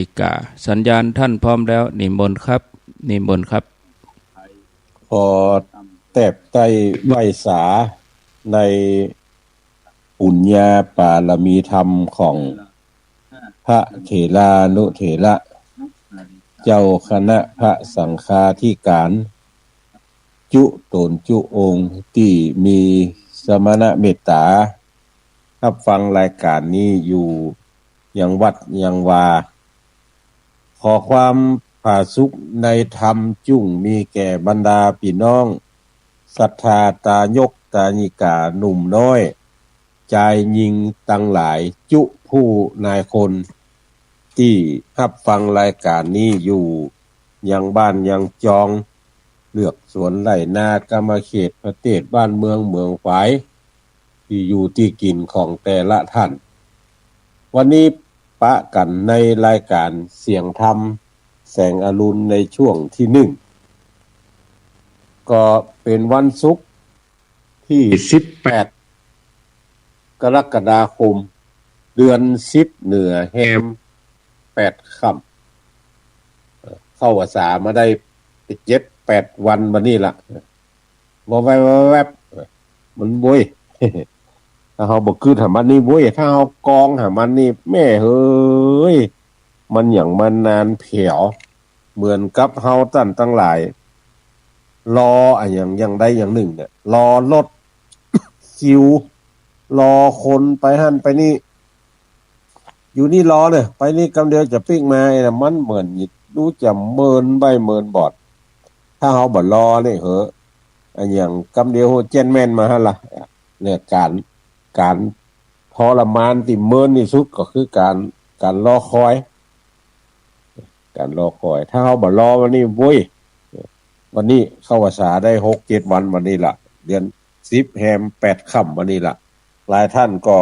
อีกาสัญญาณท่านพร้อมแล้วนิมนต์ครับนิมนต์ครับพอแตบใต้ไหวสาในปุญญาปารมีธรรมของพระเถรานุเถระเจ้าคณะพระสังฆาธิการจุตนจุองค์ที่มีสมณเมตตารับฟังรายการนี้อยู่ยังวัดยังวาขอความผาสุกในธรรมจุ่งมีแก่บรรดาพี่น้องศรัทธาตายกตาญิกาหนุ่มน้อยชายหญิงตั้งหลายจุผู้นายคนที่รับฟังรายการนี้อยู่ยังบ้านยังจองเลือกสวนไร่นากรรมเขตประเทศบ้านเมืองฝ่ายที่อยู่ที่กินของแต่ละท่านวันนี้ปะกันในรายการเสียงธรรมแสงอรุณในช่วงที่1ก็เป็นวันศุกร์ที่18กรกฎาคมเดือน10เหนือแฮม8ค่ำเข้าพรรษามาได้7-8วันมานี่ล่ะบ่แวบมันบ่ยถ้าเฮาบ่คืนหามันนี่บ่ยถ้าเฮากองหามันนี่แม่เฮ้ยมันหยังมันนานเผียวเหมือนกับเฮาตั้งหลายรออะอย่างใดอย่างหนึ่งเนี่ยรอรถคิวรอคนไปหั่นไปนี่อยู่นี่รอเลยไปนี่กำเดียวจะปิ้งมาไอ้น่ะมันเหมือนดูจะเมินใบเมินบอดถ้าเฮาบ่รอนี่เหอะอันอย่างกำเดียวโหเจนแม่นมาหั่นล่ะเนี่ยการทรมานที่เมินที่สุดก็คือการรอคอยถ้าเฮาบ่รอวันนี้โว้ยวันนี้เข้าพรรษาได้ 6-7 วันวันนี้ล่ะเดือน10แฮม8ค่ำวันนี้ล่ะหลายท่านก็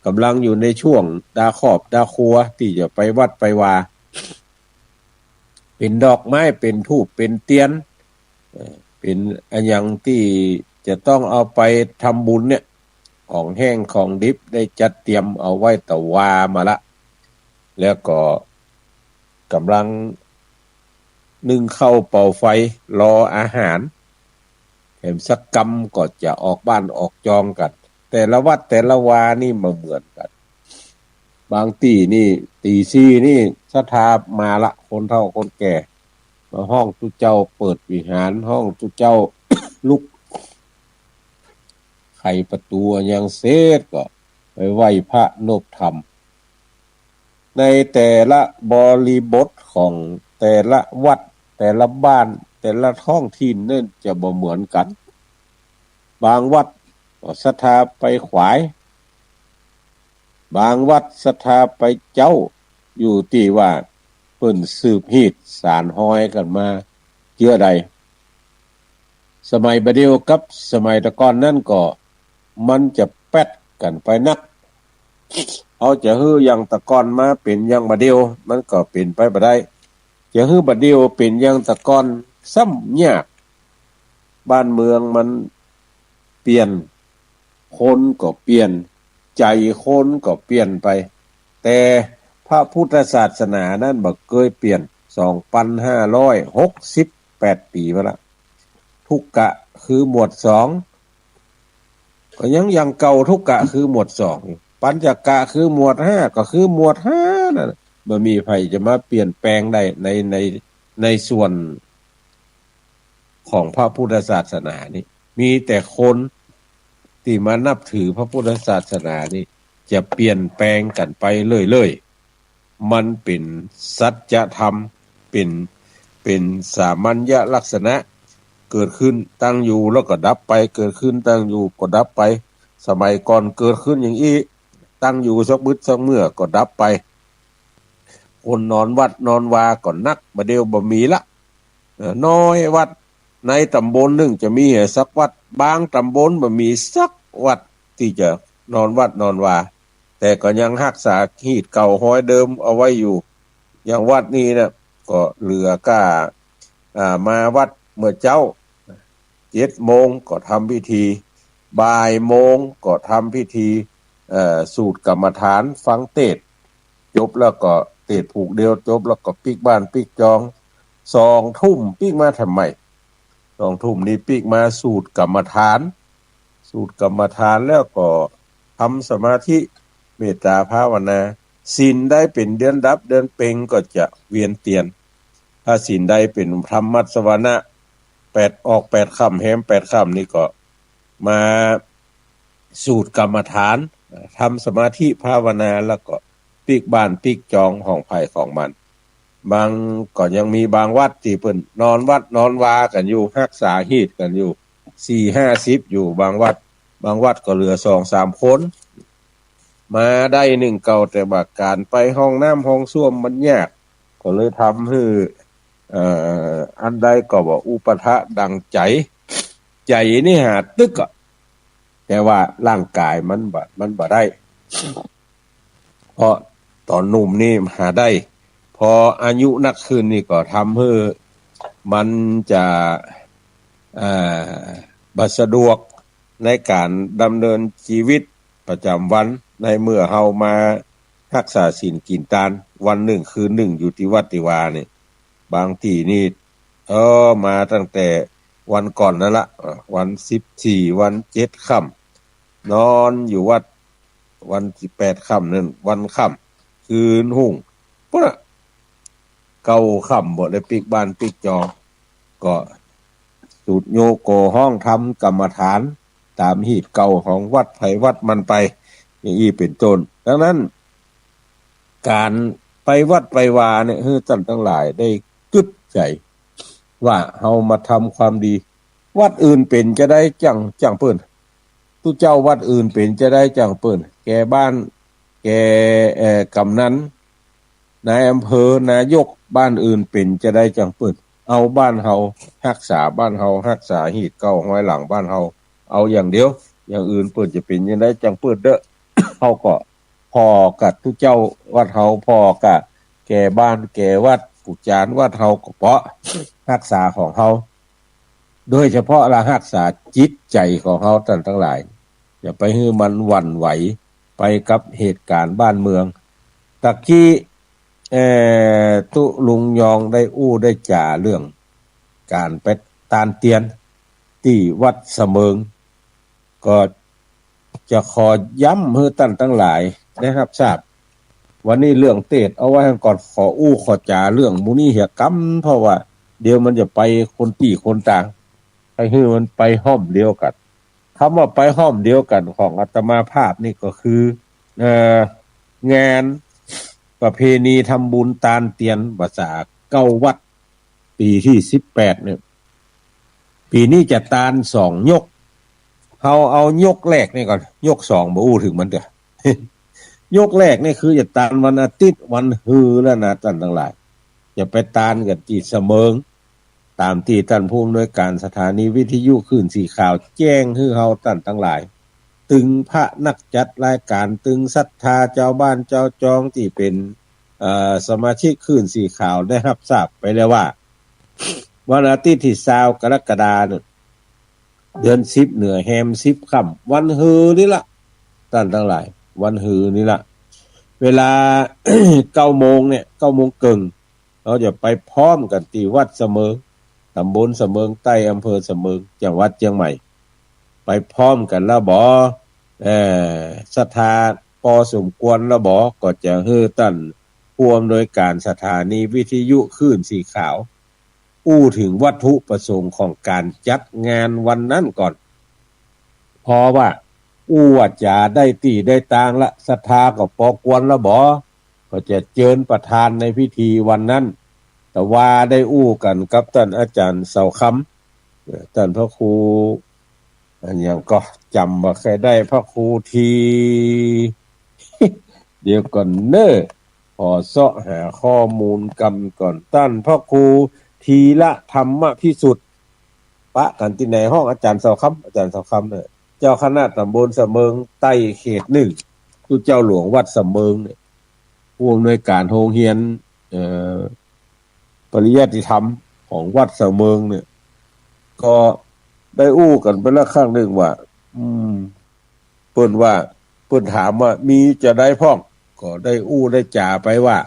กำลังอยู่ในช่วงดาครอบดาครัวที่จะไปวัดไปวาเป็นดอกไม้เป็นธูปเป็นเทียนเป็นอันอย่างที่จะต้องเอาไปทำบุญเนี่ยของแห้งของดิบได้จัดเตรียมเอาไว้ตะวามาละแล้วก็กำลังนึ่งข้าวเป่าไฟรออาหารแถมสักกรรมก็จะออกบ้านออกจองกันแต่ละวัดแต่ละวานี่มาเหมือนกันบางที่นี่ตีซี่นี่ศรัทธามาละคนเฒ่าคนแก่มาห้องตุเจ้าเปิดวิหารห้องตุเจ้า ลุกไขประตูยังเสร็จก็ไปไหว้พระนบธรรมในแต่ละบริบทของแต่ละวัดแต่ละบ้านแต่ละท้องถิ่นนั่นจะบ่เหมือนกันบางวัดศรัทธาไปขวายบางวัดศรัทธาไปเจ้าอยู่ที่ว่าเพิ่นสืบฮีดสารห้อยกันมาเจื่อใดสมัยบัดเดียวกับสมัยตะก่อนนั่นก็มันจะแป๊ดกันไปนักเอาจะฮื้ออย่างตะก่อนมาเป็นอย่างบัดเดียวมันก็เป็นไปบ่ได้จะฮื้อบัดเดียวเป็นอย่างตะก่อนซ้ำยากบ้านเมืองมันเปลี่ยนคนก็เปลี่ยนใจคนก็เปลี่ยนไปแต่พระพุทธศาสนานั้นบ่เคยเปลี่ยน 2,568 ปีมาแล้วทุกกะคือหมวด2ก็ยังเก่าทุกกะคือหมวด2ปัญจกะคือหมวด5ก็คือหมวด5นั่นบ่มีไผจะมาเปลี่ยนแปลงได้ในส่วนของพระพุทธศาสนานี่มีแต่คนที่มานับถือพระพุทธศาสนานี่จะเปลี่ยนแปลงกันไปเรื่อยๆมันเป็นสัจธรรมเป็นสามัญญลักษณะเกิดขึ้นตั้งอยู่แล้วก็ดับไปเกิดขึ้นตั้งอยู่ก็ดับไปสมัยก่อนเกิดขึ้นอย่างนี้ตั้งอยู่สักบึดสักเมื่อก็ดับไปคนนอนวัดนอนวาก็นักบ่เดียวบ่มีละน้อยวัดในตำบลนึงจะมีสักวัดบางตำบลบ่มีสักวัดที่จะนอนวัดนอนวาแต่ก็ยังรักษาฮีดเก่าห้อยเดิมเอาไว้อยู่อย่างวัดนี้นะก็เหลือกล้ามาวัดเมื่อเจ้า 7 โมงก็ทำพิธีบ่ายโมงก็ทำพิธีสูตรกรรมฐานฟังเทศน์จบแล้วก็ เตะผูกเดียวจบแล้วก็ปิกบ้านปิกจอง2 ทุ่มปิกมาทำไม2 ทุ่มนี่ปิกมาสูตรกรรมฐานแล้วก็ทำสมาธิเมตตาภาวนาศีลได้เป็นเดือนดับเดือนเพ็งก็จะเวียนเตียนถ้าศีลได้เป็นธรรมัสวนะ8ออก8ค่ำแฮม8ค่ำนี่ก็มาสูตรกรรมฐานทำสมาธิภาวนาแล้วก็ปิกบ้านปิกจองของไผของมันบางก็ยังมีบางวัดที่เพิ่นนอนวัดนอนวากันอยู่รักษาฮีตกันอยู่ 4-50 อยู่บางวัดก็เหลือ 2-3 คนมาได้1เก่าแต่ว่าการไปห้องน้ำห้องส้วมมันยากก็เลยทำให้อันใดก็บ่อุปทะดังใจนี่หาตึกอะแต่ว่าร่างกายมันบ่ได้เพราะตอนหนุ่มนี่หาได้พออายุนักขึ้นนี่ก็ทำให้มันจะบ่สะดวกในการดำเนินชีวิตประจำวันในเมื่อเฮามารักษาศีลกินทานวันหนึ่งคืนหนึ่งอยู่ที่วัดที่วานี่บางที่นี่มาตั้งแต่วันก่อนนั่นละวัน14วัน7ค่ำนอนอยู่วัดวัน18ค่ำนั่นวันค่ำคืนหุ่งพุ่นน่ะ9ค่ำบ่ได้ปิกบ้านปิกจอก็สูตรโยโกห้องทำกรรมฐานตามหีบเก่าของวัดไผวัดมันไปอย่างนี้เป็นต้นดังนั้นการไปวัดไปวาเนี่ยให้ท่านทั้งหลายได้กึดใจว่าเฮามาทำความดีวัดอื่นเป็นจะได้จังเปิ้นตุเจ้าวัดอื่นเป็นจะได้จังเปิ้นแกบ้านแกกำนันนายอำเภอนายกบ้านอื่นเป็นจะได้จังเปิ้นเอาบ้านเฮารักษาบ้านเฮารักษาหีดเก่าห้อยหลังบ้านเฮาเอาอย่างเดียวอย่างอื่นเปิ้นจะเป็นจังได๋จังเปิ้นเด้อ เฮาก็พอกับทุกเจ้าวัดเฮาพอกับแก่บ้านแก่วัดผู้จานวัดเฮาก็เพาะรักษาของเฮาโดยเฉพาะละรักษาจิตใจของเฮาท่านทั้งหลายอย่าไปให้มันหวั่นไหวไปกับเหตุการณ์บ้านเมืองตะกี้ตุลุงยองได้ได้จ่าเรื่องการไปตานเตียนที่วัดเสมิงก็จะขอย้ำให้ท่านทั้งหลายได้รับทราบวันนี้เรื่องเทศเอาไว้ก่อนขอจ่าเรื่องมุนีเหียกรรมเพราะว่าเดี๋ยวมันจะไปคนที่คนต่างให้มันไปห้อมเดียวกันคำว่าไปห้อมเดียวกันของอาตมาภาพนี่ก็คืองานประเพณีทำบุญตานเตียนภาษาเก้าวัดปีที่18เนี่ยปีนี้จะตาน2ยกเอายกแรกนี่ก่อนยก2บ่อู้ถึงมันเด้อยกแรกนี่คือจะตานวันอาทิตย์วันฮือแล้วนะท่านทั้งหลายจะไปตานกันที่เสมิงตามที่ท่านผู้อำนวยการสถานีวิทยุคลื่นสีขาวแจ้งให้เฮาท่านทั้งหลายตึงพระนักจัดรายการตึงศรัทธาเจ้าบ้านเจ้าจองที่เป็นสมาชิกคลื่นสีขาวได้รับทราบไปแล้วว่าวันอาทิตย์ที่20กรกฎาคมเดือน10เหนือแฮม10ค่ำวันฮือนี่ล่ะท่านทั้งหลายวันฮือนี่ล่ะเวลา 9 โมงเนี่ย9 โมงครึ่งเราจะไปพร้อมกันที่วัดเสมิงตำบลเสมิงใต้อำเภอเสมิงจังหวัดเชียงใหม่ไปพร้อมกันแล้วบ่ศรัทธาพอสมควรแล้วบ่ก็จะให้ท่านผู้อำนวยการสถานีวิทยุคลื่นสีขาวถึงวัตถุประสงค์ของการจัดงานวันนั้นก่อนพอว่าว่าจะได้ตีได้ตางละศรัทธาก็พอควรแล้วบ่ก็จะเชิญประธานในพิธีวันนั้นแต่ว่าได้กันกับท่านอาจารย์เสาคำท่านพระครูอันยังก็จำบ่เคยได้พระครูที เดี๋ยวก่อนเน้อขอเสาะหาข้อมูลกันก่อนท่านพระครูทีละธรรมพิสุทธิ์ปะกันที่ในห้องอาจารย์เสาคำเนี่ยเจ้าคณะตำบลเสมิงใต้เขต1ผู้เจ้าหลวงวัดเสมิงเนี่ยผู้อำนวยการโรงเรียนปริยัติธรรมของวัดเสมิงเนี่ยก็ได้กันไปแล้วครั้งหนึ่งว่าเพิ่นถามว่ามีจะได้พ้องก็ได้ได้จ่าไปว่า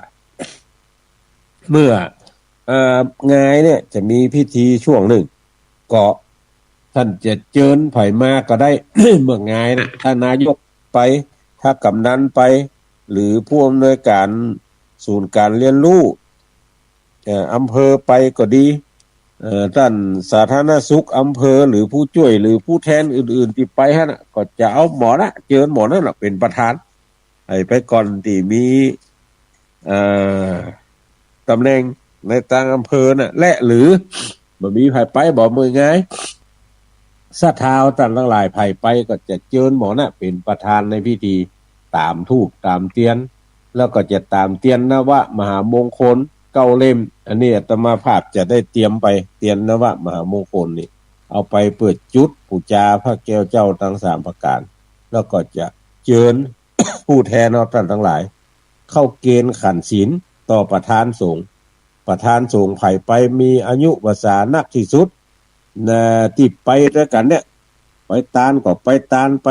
เมื่อเอ่องายเนี่ยจะมีพิธีช่วงหนึ่งก็ท่านจะเจิญไผมาก็ได้ เมื่องายนะถ้านายกไปถ้ากำนันไป หรือผู้อำนวยการศูนย์การเรียนรู้อำเภอไปก็ดีท่านสาธารณสุขอำเภอหรือผู้ช่วยหรือผู้แทนอื่นๆที่ไปฮะนะก็จะเอาหมอนะเจิญหมอนั่นแหละเป็นประธานให้ไปก่อนที่มีเอ่อตำแหน่งในต่างอำเภอน่ะและหรือบ่มีไผไปบ่มือง่ายสะท้าวท่านทั้งหลายไผไปก็จะเจิญหมอน่ะเป็นประธานในพิธีตามธูปตามเทียนแล้วก็จะตามเทียนนวมหามงคล9 เล่มอันนี้อาตมาภาพจะได้เตรียมไปเทียนนวมหามงคลนี่เอาไปเปิดจุดปูจาพระแก้วเจ้าทั้ง3ประการแล้วก็จะเจิญ ผู้แทนท่านทั้งหลายเข้าเกณฑ์ขันศีลต่อประธานสงฆ์ประธานสงฆ์ไผไปมีอายุวสานักที่สุดนะที่ไปด้วยกันเนี่ยไปตานก็ไปตานไป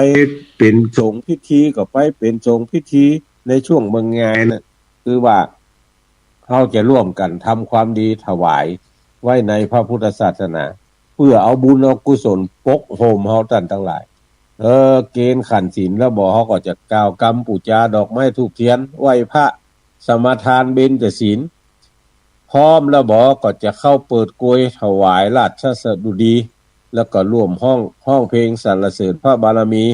เป็นสงฆ์พิธีก็ไปเป็นสงฆ์พิธีในช่วงเมืองงานน่ะคือว่าเขาจะร่วมกันทำความดีถวายไว้ในพระพุทธศาสนาเพื่อเอาบุญเอากุศลปกโฮมเฮาท่านทั้งหลายเกณฑ์ขันศีลแล้วบอกเขาก็จะกล่าวกรรมปูจาดอกไม้ธูปเทียนไหว้พระสมาทานเบญจศีลพร้อมแล้วบอกก็จะเข้าเปิดกลวยถวายราชสดุดีแล้วก็ร่วมห้องเพลงสรรเสริญพระบารมี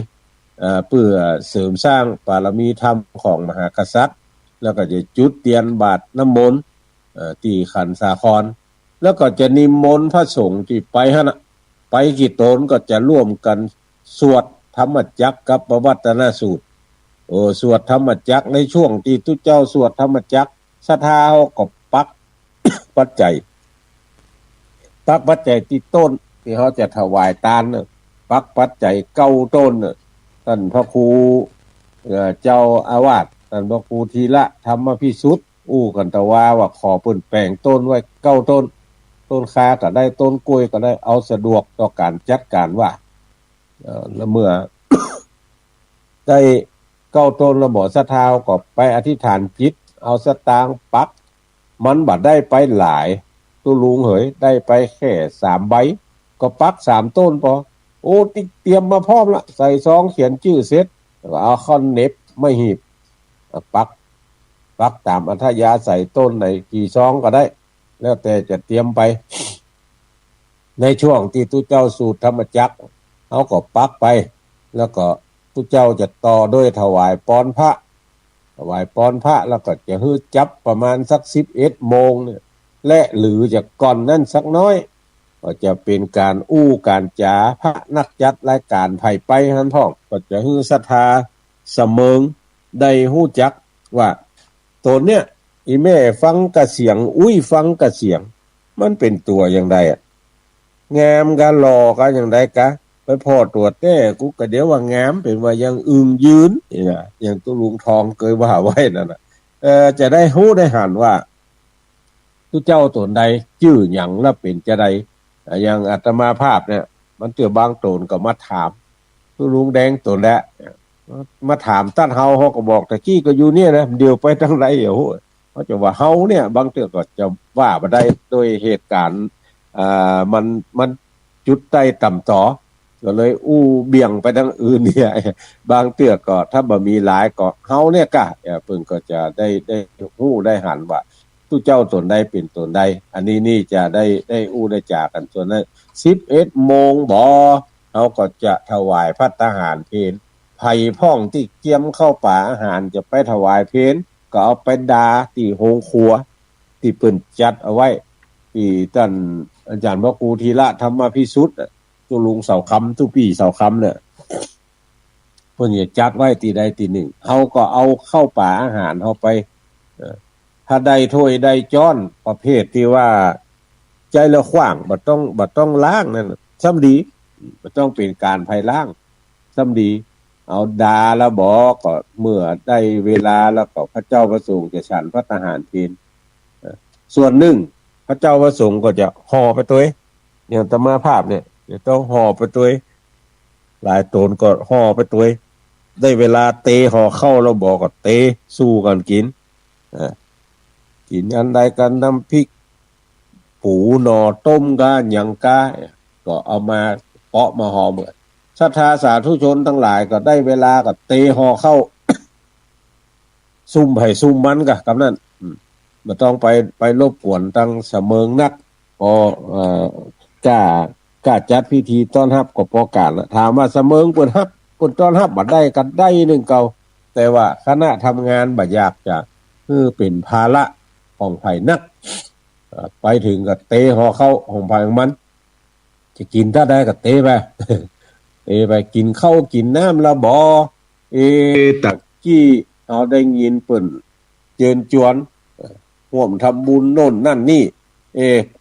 เพื่อเสริมสร้างบารมีธรรมของมหากษัตริย์แล้วก็จะจุดเทียนบาทน้ำมนต์ที่ขันสาครแล้วก็จะนิมนต์พระสงฆ์ที่ไปฮะนะไปกี่ตนก็จะร่วมกันสวดธรรมจักรกับปวัตตนสูตรสวดธรรมจักรในช่วงที่ทุเจ้าสวดธรรมจักรศรัทธาเฮาก็ปัก ปัจจัยที่ต้นที่เขาจะถวายทานน่ะปักปัจจัย9 ต้นน่ะท่านพระครูเจ้าอาวาสท่านพระครูธีระธรรมพิสุทธิ์กันตะว่าขอเพิ่นแปลงต้นไว้9 ต้นต้นคาก็ได้ต้นกล้วยก็ได้เอาสะดวกต่อการจัดการว่าแล้วเมื่อ ได้9 ต้นแล้วบ่ศรัทธาก็ไปอธิษฐานจิตเอาสตางค์ปักมันบัดได้ไปหลายตุลุงเหยได้ไปแค่3 ใบก็ปัก3 ต้นพอเตรียมมาพร้อมละใส่ซองเขียนชื่อเสร็จแล้วเอาค้อนเน็บไม่หีบปักตามอัธยาศัยต้นไหนกี่ซองก็ได้แล้วแต่จะเตรียมไปในช่วงที่ทุเจ้าสูตรธรรมจักรเขาก็ปักไปแล้วก็ทุเจ้าจะต่อด้วยถวายปอนพระแล้วก็จะฮื้อจับประมาณสัก11 โมงเนี่ยและหรือจะก่อนนั้นสักน้อยก็จะเป็นการการจาพระนักจัดรายการไผไปหันพ่องก็จะฮื้อศรัทธาเสมิงได้ฮู้จักว่าตัวเนี้ยอีแม่ฟังกะเสียงฟังกะเสียงมันเป็นตัวอย่างใดงามกะหล่อกะอย่างใดกะไปพอตัวแต่กูก็เดี๋ยวว่างามเป็นว่ายังอึงยืนนี่นะอย่างตุลุงทองเคยว่าไว้นั่นน่ะจะได้ฮู้ได้หันว่าทุเจ้าตนใดชื่อหยังและเป็นจะใดอย่างอาตมาภาพเนี่ยมันเจอบางตนก็มาถามตุลุงแดงตนแล้วมาถามตั้นเฮาก็บอกตะกี้ก็อยู่เนี่ยนะเดี๋ยวไปทางไหนเขาจะว่าเฮาเนี่ยบางเทื่อก็จะว่าบ่ได้โดยเหตุการณ์มันจุดใต้ต่ำต่อก็เลยเบี่ยงไปทางอื่นเนี่ยบางเทื่อก็ถ้าบ่มีหลายก็เฮาเนี่ยก็เพิ่นก็จะได้ฮู้ได้หันว่าตู้เจ้าตนใดเป็นตนใดอันนี้นี่จะได้ได้จากกันส่วนนั้น11 โมงบ่เฮาก็จะถวายภัตตาหารเพลไผ่พ่องที่เกี่ยมเข้าป่าอาหารจะไปถวายเพลก็เอาไปดาที่โรงครัวที่เพิ่นจัดเอาไว้ที่ท่านอาจารย์พระครูธีระธรรมพิสุทธิ์ตุลุงเสาคำตุปี่เสาคำเนี่ยเพิ่นจะจัดไว้ที่ใดที่หนึ่งเฮาก็เอาเข้าป่าอาหารเฮาไปถ้าได้ถ้วยได้จ้อนประเภทที่ว่าใจละขว้างบ่ต้องล้างนั่นซ้ำดีบ่ต้องเป็นการไผล้างซ้ำดีเอาดาแล้วบอกก็เมื่อได้เวลาแล้วก็พระเจ้าประสงค์จะฉันพระทหารเพลส่วนหนึ่งพระเจ้าประสงค์ก็จะห่อไปตัวอย่างอาตมาภาพเนี่ยจะต้องห่อไปตัวหลายตนก็ห่อไปตัวได้เวลาเตห่อเข้าแล้วบอกก็เตสู้กันกิน กินอันใดกันน้ำพริกปูหน่อต้มกะหยังกะก็เอามาเปาะมาห่อเหมือนศรัทธาสาธุชนทั้งหลายก็ได้เวลาก็เตะห่อเข้า ซุ่มไผ่ซุ่มมันกะกับนั้นบ่ต้องไปรบกวนตั้งเสมิงนักพอกล้าจัดพิธีต้อนรับก็พอการละถามว่าเสมิงเปิ้นรับเปิ้นต้อนรับบ่ได้กันได้นึงเก่าแต่ว่าคณะทำงานบ่อยากจะเป็นภาระของไผนักไปถึงก็เตะห่อเข้าของไผของมันจะกินถ้าได้ก็เตะไป เตะไปกินข้าวกินน้ำละบ่ตะกี้เอาได้ยินเปิ้นเจิญจวนร่วมทำบุญโน่นนั่นนี่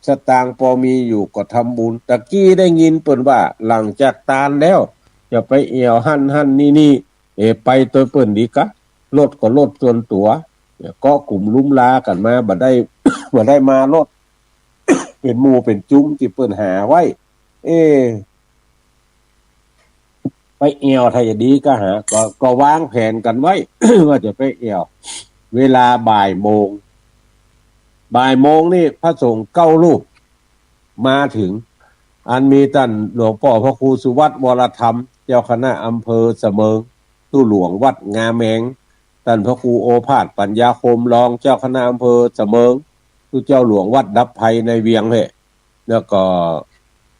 สตางค์พอมีอยู่ก็ทำบุญตะกี้ได้ยินเปิ้นว่าหลังจากตานแล้วจะไปเอวหั่นนี่ไปตัวเปิ้นดีกะรถก็รถส่วนตัวก็กลุ่มลุ่มลากันมาบ่ได้ บ่ได้มารถ เป็นหมู่เป็นจุ้มที่เปิ้นหาไว้ไปเอวถ้าจะดีก็หาก็วางแผนกันไว้ ว่าจะไปเอวเวลาบ่ายโมงนี่พระสงฆ์9รูปมาถึงอันมีท่านหลวงพ่อพระครูสุวัตวรธรรมเจ้าคณะอำเภอเสมิงตู้หลวงวัดงาแมงท่านพระครูโอภาสปัญญาคมรองเจ้าคณะอำเภอเสมิงตู้เจ้าหลวงวัดดับภัยในเวียงเฮแล้วก็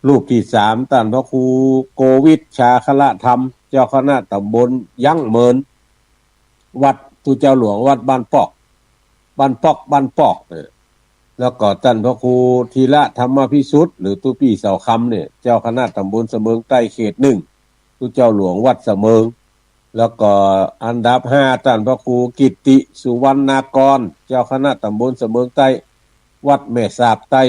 รูปที่3ท่านพระครูโกวิทชาคละธรรมเจ้าคณะตำบลยั่งเมินวัดตู้เจ้าหลวงวัดบ้านปอกแล้วก็ท่านพระครูธีระธรรมพิสุทธิ์หรือตู้ปี่เสาคำเนี่ยเจ้าคณะตำบลเสมิงใต้เขต1ตู้เจ้าหลวงวัดเสมิงแล้วก็อันดับ5ท่านพระครูกิตติสุวรรณากรเจ้าคณะตำบลเสมิงใต้วัดแม่สาบใต้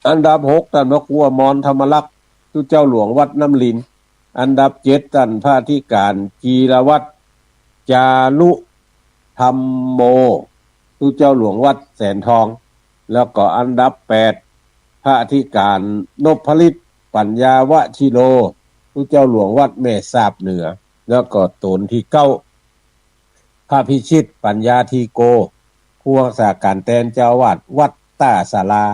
อันดับ6ท่านพระครูอมรธรรมลักษณ์ตู้เจ้าหลวงวัดน้ำลินอันดับ7ท่านพระอธิการจีรวัตรจารุธรรมโมตู้เจ้าหลวงวัดแสนทองแล้วก็อันดับ8พระอธิการนพฤทธิ์ปัญญาวชิโรตู้เจ้าหลวงวัดแม่สาบเหนือแล้วก็ตนที่9พระพิชิตปัญญาทีโกผู้รักษาการแทนเจ้าวาดวัดตาศาลา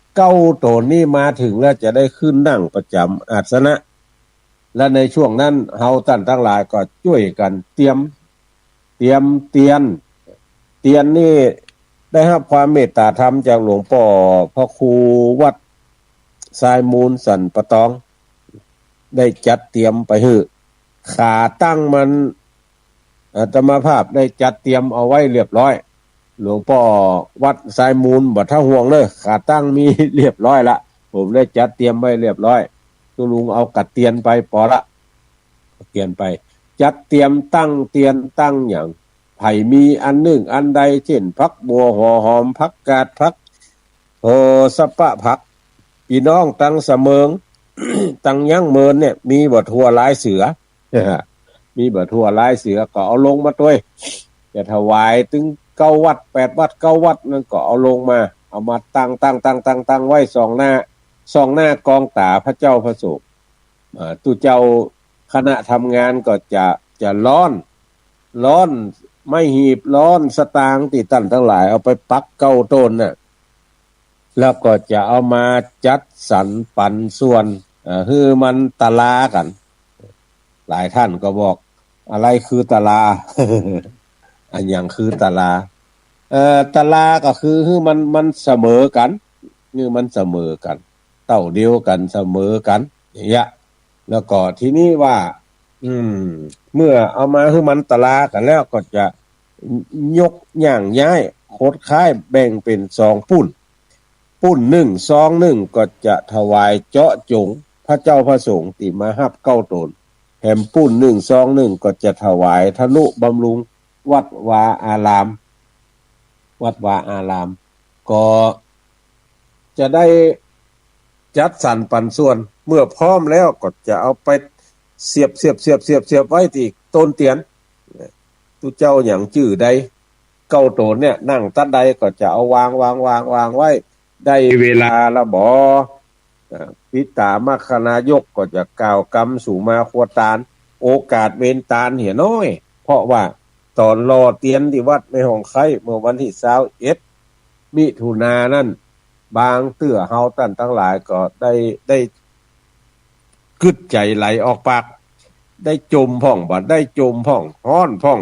9ตนนี้มาถึงแล้วจะได้ขึ้นนั่งประจำอาสนะและในช่วงนั้นเฮาท่านทั้งหลายก็ช่วยกันเตรียมเตียนนี่ได้รับความเมตตาธรรมจากหลวงพ่อพระครูวัดทรายมูลสันปะตองได้จัดเตรียมไปหื้อขาตั้งมันอาตมาภาพได้จัดเตรียมเอาไว้เรียบร้อยหลวงพ่อวัดทรายมูลบ่ท่าห่วงเลยขาตั้งมีเรียบร้อยละผมได้จัดเตรียมไว้เรียบร้อยตุลุงเอากัดเตียนไปปอละเตียนไปจัดเตรียมตั้งเตียนตั้งอย่างไผ่มีอันหนึ่งอันใดเช่นผักบัวหัวหอมผักกาดผักสะปะผักพี่น้องตั้งเสมิง ตั้งยั่งเมินเนี่ยมีบ่ทั่วลายเสือ มีบ่ทั่วลายเสือก็เอาลงมาด้วยจะถวายถึง9วัด8วัด9วัดนั่นก็เอาลงมาเอามาตั้งไว้สองหน้ากองตาพระเจ้าพระสงฆ์ตู้เจ้าคณะทำงานก็จะร้อนไม่หีบร้อนสตางค์ที่ตั้นทั้งหลายเอาไปปัก9ต้นน่ะแล้วก็จะเอามาจัดสรรปันส่วนคือมันตะลากันหลายท่านก็บอกอะไรคือตะลา อันอย่างคือตะลาตะลาก็คือมันเสมอกันนี่มันเสมอกันเต้าเดียวกันเสมอกันอย่างเงี้ยแล้วก็ทีนี้ว่าเมื่อเอามาให้มันตะลากันแล้วก็จะยกย่างย้ายโคดค้ายแบ่งเป็น2ปุ้น1 2 1ก็จะถวายเจาะจงพระเจ้าพระสงฆ์ที่มารับ9ตนแถมปุ้น1 2 1ก็จะถวายทนุบำรุงวัดวาอารามก็จะได้จัดสรรปันส่วนเมื่อพร้อมแล้วก็จะเอาไปเสียบไว้ที่ต้นเตียนตุเจ้าอย่างจื่อใด9ตนเนี่ยนั่งตัดใดก็จะเอาวางไว้ได้เวลาละบ่พิตามคณายกก็จะกล่าวกรรมสู่มาควตานโอกาสเว้นตาลเหี่ยน้อยเพราะว่า ตอนรอเตียนที่วัดในห้องไข่เมื่อวันที่21มิถุนายนนั้นบางเตื้อเฮาตั้นทั้งหลายก็ได้กึดใจไหลออกปากได้จมพ่องบัดได้จมพ่องฮ้อนพ่อง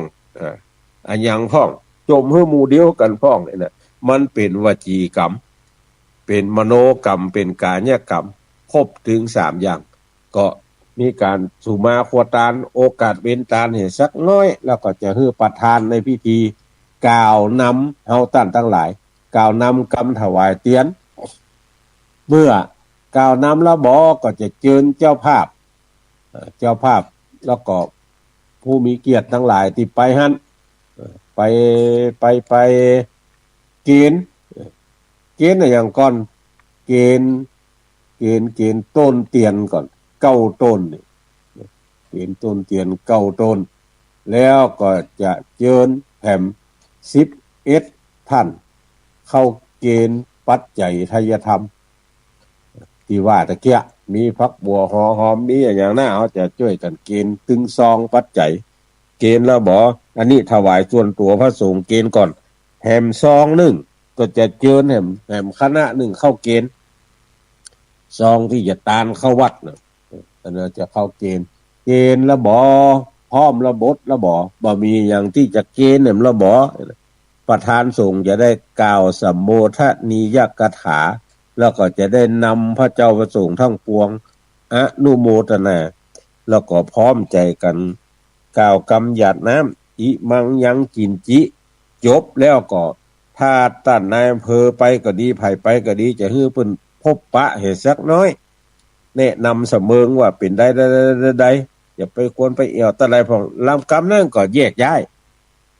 อันยังพ่องจมเพื่อหมู่เดียวกันพ่องนี่นะมันเป็นวจีกรรมเป็นมโนกรรมเป็นกายกรรมครบถึง3อย่างก็มีการสุมาขวตานโอกาสเว้นตานให้สักน้อยแล้วก็จะฮื้อประธานในพิธีกล่าวนำเฮาตั้นทั้งหลายกล่าวนำกรรมถวายเตียนเมื่อกล่าวนำแล้วก็จะเชิญเจ้าภาพแล้วก็ผู้มีเกียรติทั้งหลายที่ไปหั่นไปเกณฑ์อย่างก่อนเกณฑ์ต้นเตียนก่อน9ต้นนี่เกณฑ์ต้นเตียน9ต้นแล้วก็จะเชิญแผ่ม11ท่านเข้าเกณฑ์ปัจจัยทายธรรมที่ว่าตะเกียมีพักบัวหอมมีอย่างน่าเอาจะช่วยกันเกณฑ์ตึงซองปัจจัยเกณฑ์แล้วอันนี้ถวายส่วนตัวพระสงฆ์เกณฑ์ก่อนแหมซองหนึ่งก็จะเจิญแหมคณะหนึ่งเข้าเกณฑ์ซองที่จะตานเข้าวัดน่ะอันนั้นจะเข้าเกณฑ์แล้วพร้อมระบดแล้วบ่มีอย่างที่จะเกณฑ์เนี่ยแล้วประธานสงฆ์จะได้กล่าวสัมโมทนียกถาแล้วก็จะได้นำพระเจ้าประสงค์ทั้งปวงอนุโมทนาแล้วก็พร้อมใจกันกล่าวกำหยาดน้ำอิมังยังกินจิจบแล้วก็ถ้าท่านนายอำเภอไปก็ดีไผไปก็ดีจะฮื้อเพิ่นพบปะให้สักน้อยแนะนำเสมอว่าเป็นได้อย่าไปควรไปเอี่ยวตะไลของลำกำนั่นก็แยกย้าย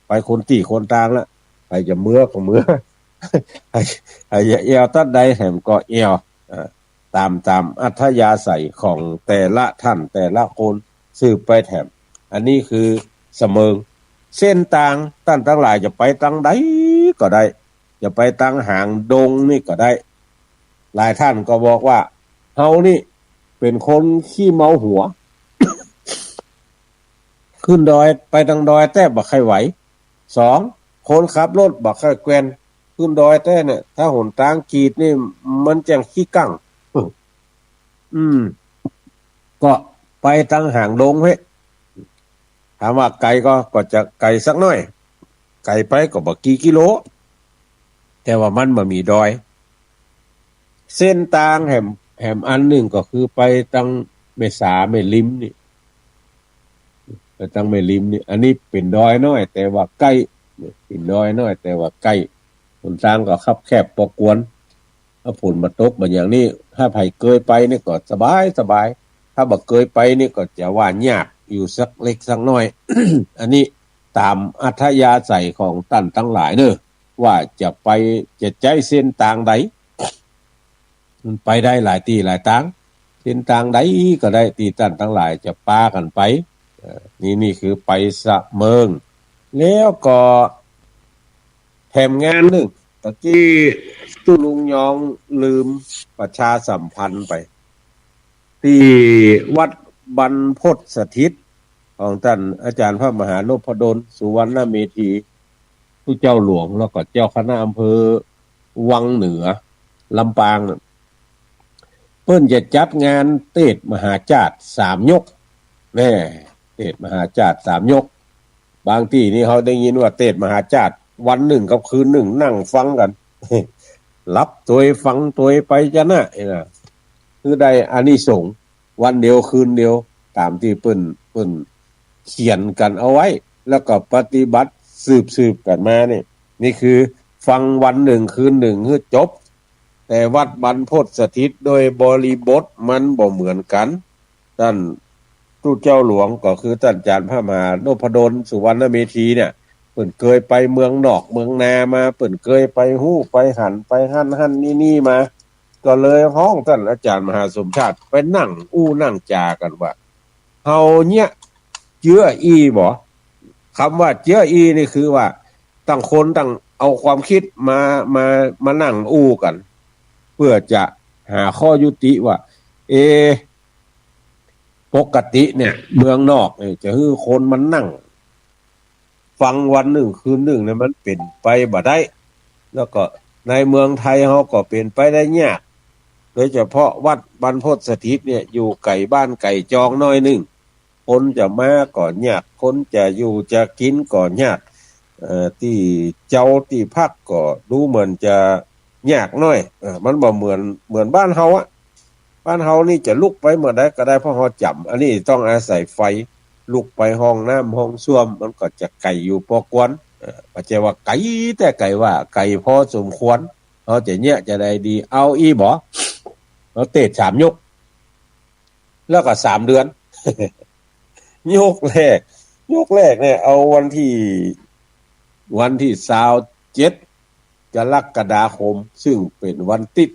ไปคนตีคนต่างละไปจะเมื่อก็เมื่อไอ้เอี่ยวตัดใดแถมก็เอี่ยวตามอัธยาศัยของแต่ละท่านแต่ละคนสืบไปแถมอันนี้คือเสมอเส้นต่างท่านทั้งหลายจะไปทางใดก็ได้จะไปทางหางดงนี่ก็ได้หลายท่านก็บอกว่าเฮานี่เป็นคนขี้เมาหัว ขึ้นดอยไปทางดอยแต่บ่ใครไหว2คนขับรถบ่ใครแกวนขึ้นดอยแต่เนี่ยถ้าหนทางกีดนี่มันจังขี้กั้งก็ไปทางหางดงเฮ้ถามว่าไกลก็จะไกลสักหน่อยไกลไปก็บ่กี่กิโลแต่ว่ามันบ่มีดอยเส้นทางแหมอันหนึ่งก็คือไปทางแม่สาแม่ริมนี่ไปทางแม่ริมนี่อันนี้เป็นดอยน้อยแต่ว่าใกล้เป็นดอยน้อยแต่ว่าใกล้หนทางก็คับแคบปกวนถ้าฝนมาตกแบบอย่างนี้ถ้าไผเคยไปนี่ก็สบายถ้าบ่เคยไปนี่ก็จะว่ายากอยู่สักเล็กสักน้อย อันนี้ตามอัธยาศัยของท่านทั้งหลายเด้อว่าจะไปจะใจเส้นทางใดมันไปได้หลายที่หลายทางเส้นทางใดก็ได้ที่ท่านทั้งหลายจะปากันไปนี่คือไปสะเมิงแล้วก็แถมงานนึงตะกี้ตุลุงยองลืมประชาสัมพันธ์ไปที่วัดบรรพตสถิตของท่านอาจารย์พระมหานพดลสุวรรณเมธีผู้เจ้าหลวงแล้วก็เจ้าคณะอำเภอวังเหนือลำปางเพิ่นจะจัดงานเทศมหาจาร์3ยกแน่เทศมหาจาร์3ยกบางที่นี่เขาได้ยินว่าเทศมหาจาร์วันหนึ่งกับคืนหนึ่งนั่งฟังกัน รับตัวฟังตัวไปจะน่ะคือได้อานิสงส์วันเดียวคืนเดียวตามที่เปิ้นเขียนกันเอาไว้แล้วก็ปฏิบัติสืบกันมานี่คือฟังวันหนึ่งคืนหนึ่งคือจบแต่วัดบรรพตสถิตโดยบริบทมันบ่เหมือนกันท่านผู้เจ้าหลวงก็คือท่านอาจารย์พระมหานพดลสุวรรณเมธีเนี่ยเปิ้นเคยไปเมืองนอกเมืองนามาเปิ้นเคยไปฮู้ไปหันไปหั่นนี่มาก็เลยห้องท่านอาจารย์มหาสมชาติไปนั่งนั่งจากันว่าเฮาเนี่ยเจื้ออีบ่คำว่าเจื้ออีนี่คือว่าต่างคนต่างเอาความคิดมานั่งกัน เพื่อจะหาข้อยุติว่าปกติเนี่ยเมืองนอกจะคือคนมันนั่ง ฟังวันหนึ่งคืนหนึ่งเนี่ยมันเป็นไปบ่ได้แล้วก็ในเมืองไทยเฮาก็เป็นไปได้ยากโดยเฉพาะวัดบรรพตสถิตเนี่ยอยู่ไกลบ้านไกลจองน้อยหนึงคนจะมาก่อนยากคนจะอยู่จะกินก่อนยากที่เจ้าที่พักก็ดูเหมือนจะยากน้อยมันบ่เหมือนบ้านเฮาอ่ะบ้านเฮานี่จะลุกไปเมื่อใดก็ได้เพราะเฮาจำอันนี้ต้องอาศัยไฟลุกไปห้องน้ำห้องส้วมมันก็จะไกลอยู่พอกวนบ่ใช่ว่าไกลแต่ไกลว่าไกลพอสมควรเฮาจะเนี่ยจะได้ดีเอาอีบ่เราเตะ3ยกแล้วก็3เดือน ยกแรกเนี่ยเอาวันที่27กรกฎาคมซึ่งเป็นวันติด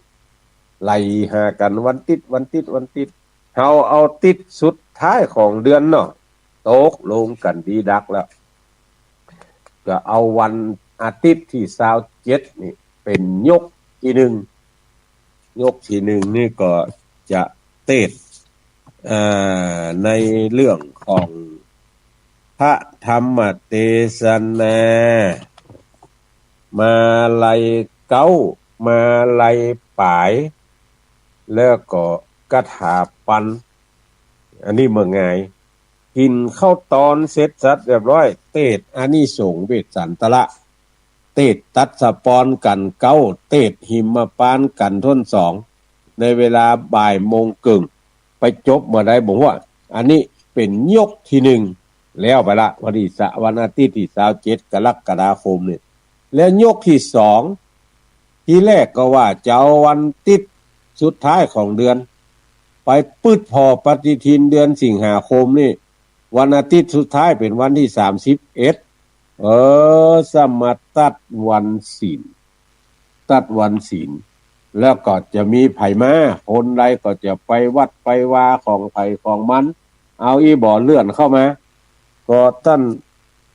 ไล่หากันวันติดเฮาเอาติดสุดท้ายของเดือนเนาะตกลงกันดีดักแล้วก็เอาวันอาทิตย์ที่27นี่เป็นยกที่1นี่ก็จะเทศในเรื่องของพระธรรมเทศนามาลัยเก้ามาลัยป่ายแล้วก็กถาปันอันนี้เมื่อไงกินข้าวตอนเสร็จสัดเรียบร้อยเทศอานิสงส์เวสสันตละเทศตัดสปอนกันเก้าเทศหิมปานกันท่น2ในเวลาบ่ายโมงครึ่งไปจบเมื่อใดบอกว่าอันนี้เป็นยกที่1แล้วไปละวันอาทิตย์ที่27กรกฎาคมนี่แล้วยกที่2ที่แรกก็ว่าจะเอาวันติดสุดท้ายของเดือนไปปืดพอปฏิทินเดือนสิงหาคมนี่วันอาทิตย์สุดท้ายเป็นวันที่31สมาตัดวันศีลแล้วก็จะมีไผมาคนใดก็จะไปวัดไปวาของไผของมันเอาอีบ่อเลื่อนเข้ามาก็ท่าน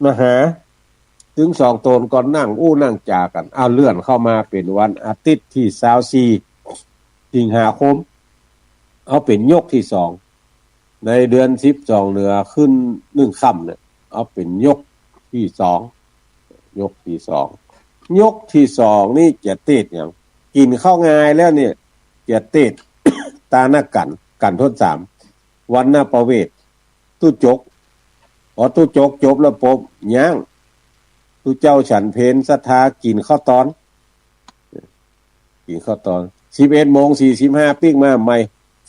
มหาถึง2ตนก่อนนั่งจากันเอาเลื่อนเข้ามาเป็นวันอาทิตย์ที่24สิงหาคมเอาเป็นยกที่2ในเดือน12เหนือขึ้น1ค่ำเนี่ยเอาเป็นยกที่2ยกที่2นี่จะเทศอย่างกินข้าวงายแล้วเนี่ยจะเทศ ตาหน้ากันทด3วันหน้าประเวทตู้จกพอตู้จกจบแล้วปบย่างตู้เจ้าฉันเพลศรัทธากินข้าวตอน11:45ปิ้งมาใหม่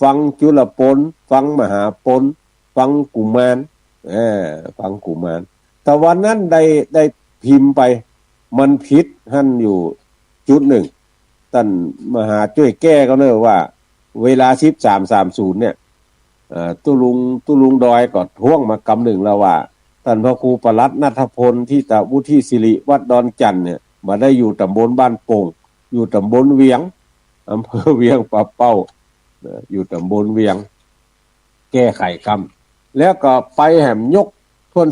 ฟังจุลปนฟังมหาปนฟังกุมารฟังกุมารแต่วันนั้นได้พิมพ์ไปมันผิดหั่นอยู่จุดหนึ่งท่านมหาช่วยแก้ก็เนอะว่าเวลา13:30เนี่ยตุลุงดอยก็ท้วงมากำหนึ่งแล้วว่าท่านพระครูปลัดณัฐพลที่ตะวุฒิศิริวัดดอนจันทน์เนี่ยมาได้อยู่ตำบลบ้านโป่งอยู่ตำบลเวียงอำเภอเวียงป่าเป้าอยู่ตำบลเวียงแก้ไขคำแล้วก็ไปแหมยกทวน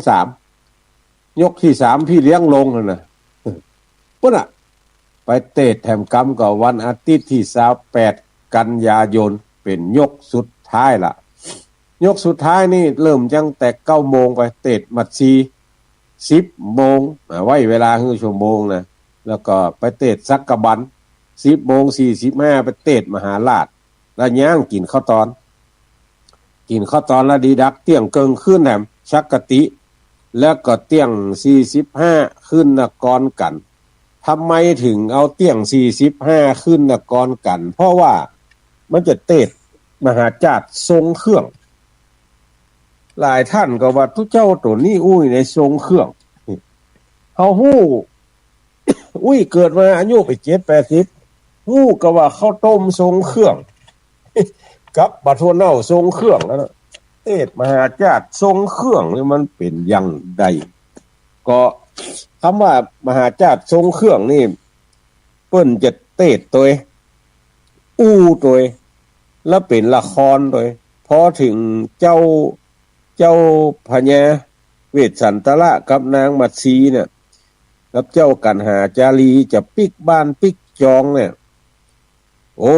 3ยกที่3พี่เลี้ยงลงนั่นน่ะปุ๊บน่ะไปเตะแถมกรรมก็วันอาทิตย์ที่28กันยายนเป็นยกสุดท้ายละยกสุดท้ายนี่เริ่มจังแต่ 9 โมงไปเตะมัดซี10 โมงไว้เวลาคือชั่วโมงนะแล้วก็ไปเตะสักกะบัน10:45ไปเตะมหาราชแล้วย่างกินข้าวตอนแล้วดีดักเที่ยงเกิงขึ้นแหมชักกะติแล้วก็เที่ยง45ขึ้นนกรกันทำไมถึงเอาเที่ยง45ขึ้นนกรกันเพราะว่ามันจะเตะมหาจารย์ทรงเครื่องหลายท่านก็ว่าทุกเจ้าตัวนี้ในทรงเครื่องเฮาฮู้ เกิดมาอายุไป7-80ฮู้ก็ว่าข้าวต้มทรงเครื่อง กับบะทั่วเน่าทรงเครื่องแล้วเทศมหาจารย์ทรงเครื่องนี่มันเป็นอย่างใดก็คำว่ามหาจารย์ทรงเครื่องนี่เปิ้นจะเทศตัวตัวแล้วเป็นละครตัวพอถึงเจ้าพญาเวสสันตละกับนางมัตสีเนี่ยกับเจ้ากันหาจารีจะปิกบ้านปิกจองเนี่ยโอ้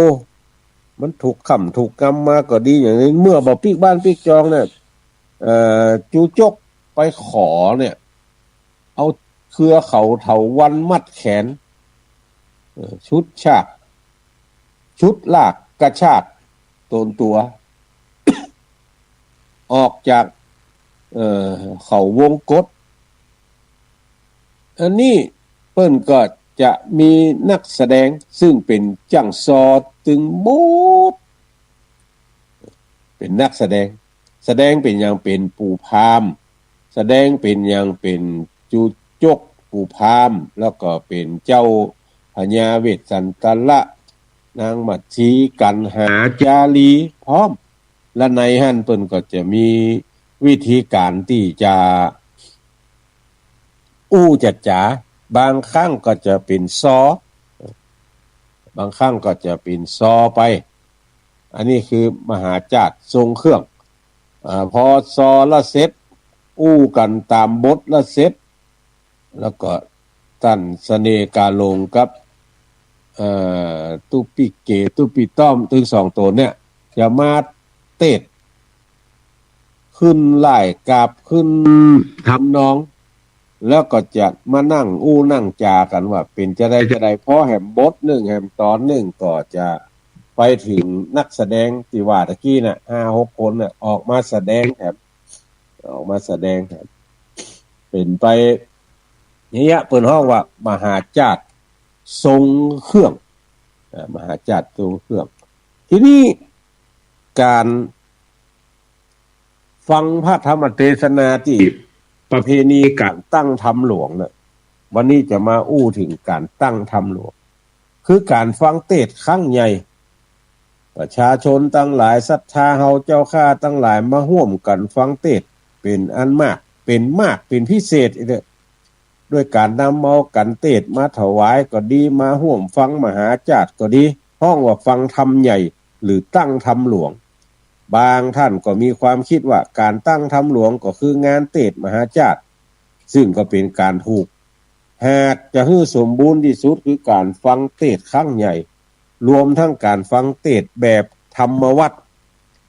มันถูกถูกกรรมมาก็ดีอย่างนี้เมื่อบ่ปิกบ้านปิกจองเนี่ยจูจกไปขอเนี่ยเอา เครือเขาเถาวันมัดแขนชุดฉากชุดลากกระชากตนตัว ออกจากเขาวงกฏอันนี้เปิ้นก็จะมีนักแสดงซึ่งเป็นจังซอตึงโมดเป็นนักแสดงเป็นอย่างเป็นปู่พามแสดงเป็นอย่างเป็นจูจกปู่พามแล้วก็เป็นเจ้าพญาเวสสันตละนางมัทชีกันหาจาลีพร้อมและในหั่นเปิ้นก็จะมีวิธีการที่จะจัดจ๋าบางครั้งก็จะเป็นซอบางครั้งก็จะเป็นซอไปอันนี้คือมหาจาตุทรงเครื่องพอซอละเสร็จกันตามบทละเสร็จแล้วก็ท่านเสน่กาลงกับตุปิเกตุปิต้อมถึงสองตัวเนี่ยจะมาเตดขึ้นไล่กาบขึ้นทำนองแล้วก็จะมานั่งนั่งจากันว่าเป็นจะได้เพราะแหมบทหนึ่งแหมตอนหนึ่งก็จะไปถึงนักแสดงที่ว่าตะกี้น่ะ 5-6 คนน่ะออกมาแสดงแถมเป็นไปเนี่ยเปิดห้องว่ามหาจาตุทรงเครื่องมหาจาตุทรงเครื่องทีนี้การฟังพระธรรมเทศนาที่ประเพณีการตั้งธรรมหลวงเนี่ยวันนี้จะมาถึงการตั้งธรรมหลวงคือการฟังเทศน์ครั้งใหญ่ประชาชนตั้งหลายศรัทธาเฮาเจ้าข้าตั้งหลายมาร่วมกันฟังเทศน์เป็นอันมากเป็นพิเศษอีกด้วยการนำเอากันเทศน์มาถวายก็ดีมาร่วมฟังมหาจาตุก็ดีห้องว่าฟังธรรมใหญ่หรือตั้งธรรมหลวงบางท่านก็มีความคิดว่าการตั้งธรรมหลวงก็คืองานเทศน์มหาจาตุซึ่งก็เป็นการถูกหากจะให้สมบูรณ์ที่สุดคือการฟังเทศน์ครั้งใหญ่รวมทั้งการฟังเทศน์แบบธรรมวัตร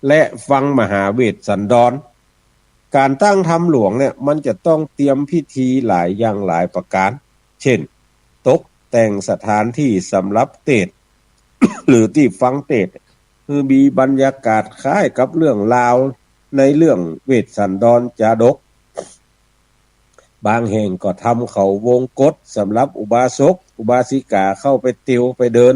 และฟังมหาเวสสันดรการตั้งธรรมหลวงเนี่ยมันจะต้องเตรียมพิธีหลายอย่างหลายประการเช่นตกแต่งสถานที่สำหรับเทศน์ หรือที่ฟังเทศน์คือมีบรรยากาศคล้ายกับเรื่องราวในเรื่องเวสสันดรจาดกบางแห่งก็ทำเขาวงกฏสำหรับอุบาสกอุบาสิกาเข้าไปติวไปเดิน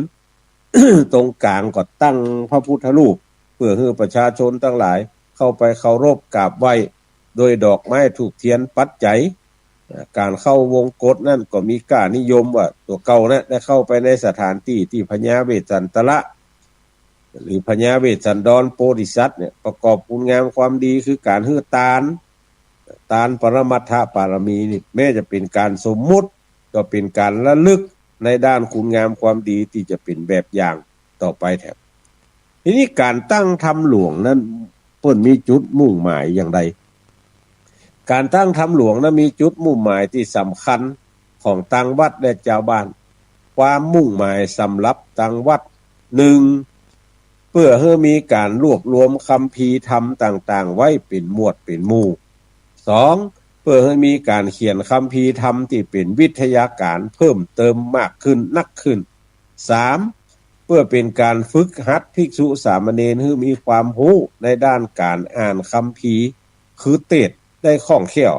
ตรงกลางก็ตั้งพระพุทธรูปเพื่อให้ประชาชนทั้งหลายเข้าไปเคารพกราบไหว้โดยดอกไม้ธูปเทียนปัจจัยการเข้าวงกฏนั่นก็มีการนิยมว่าตัวเก่านะได้เข้าไปในสถานที่ที่พญาเวสสันตละหรือพญาเวสสันดรโพธิสัตว์เนี่ยประกอบคุณงามความดีคือการฮื้อตานปรมัตถปารมีนี่แม้จะเป็นการสมมุติก็เป็นการระลึกในด้านคุณงามความดีที่จะเป็นแบบอย่างต่อไปแถบทีนี้การตั้งธรรมหลวงนั้นเปิ้นมีจุดมุ่งหมายอย่างไรการตั้งธรรมหลวงนั้นมีจุดมุ่งหมายที่สำคัญของตังวัดและชาวบ้านความมุ่งหมายสำหรับตังวัด1เพื่อให้มีการรวบรวมคัมภีร์ธรรมต่างๆไว้เป็นหมวดเป็นหมู่2เพื่อให้มีการเขียนคัมภีร์ธรรมที่เป็นวิทยาการเพิ่มเติมมากขึ้นนักขึ้น3เพื่อเป็นการฝึกหัดภิกษุสามเณรให้มีความรู้ในด้านการอ่านคัมภีร์คือเทศน์ได้คล่องแคล่ว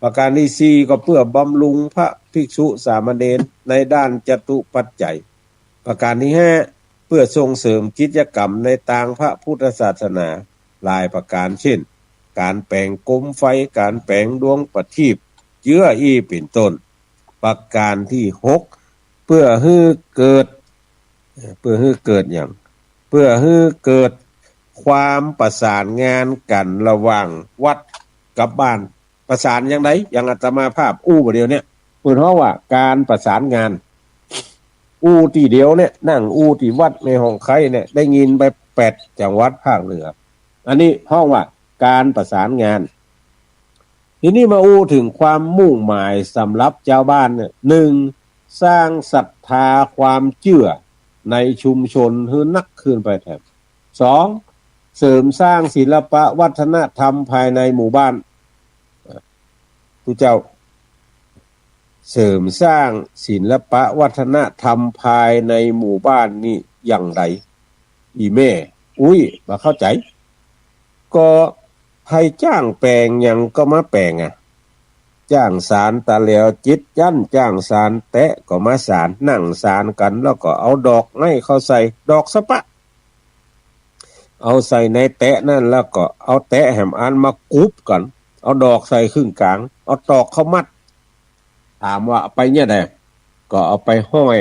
ประการที่4ก็เพื่อบำรุงพระภิกษุสามเณรในด้านจตุปัจจัยประการที่5เพื่อส่งเสริมกิจกรรมในทางพระพุทธศาสนาหลายประการเช่นการแปลงโคมไฟการแปลงดวงประทีปเจื้อเป็นต้นประการที่6เพื่อให้เกิดอย่างเพื่อให้เกิดความประสานงานกันระหว่างวัดกับบ้านประสานอย่างไรอย่างอาตมาภาพบ่เดียวเนี่ยเพิ่นเฮาว่าการประสานงานที่เดียวเนี่ยนั่งที่วัดในห้องไข่เนี่ยได้ยินไป8จังหวัดภาคเหนืออันนี้ห้องว่าการประสานงานทีนี้มาถึงความมุ่งหมายสำหรับชาวบ้านเนี่ย1สร้างศรัทธาความเชื่อในชุมชนให้นักขึ้นไปแถบ2เสริมสร้างศิลปะวัฒนธรรมภายในหมู่บ้านทุกเจ้า เสริมสร้างศิลปะวัฒนธรรมภายในหมู่บ้านนี่อย่างไรอีแม่มาเข้าใจก็ให้จ้างแปลงอย่างก็มาแปลงจ้างสารตะแล้วจิตยันจ้างสารแตะก็มาสารนั่งสารกันแล้วก็เอาดอกไม้เข้าใส่ดอกสะปะเอาใส่ในแตะนั่นแล้วก็เอาแตะแหมอันมากุบกันเอาดอกใส่ครึ่งกลางเอาตอกเข้ามัดถามว่าเอาไปเนี่ยไดก็เอาไปห้อย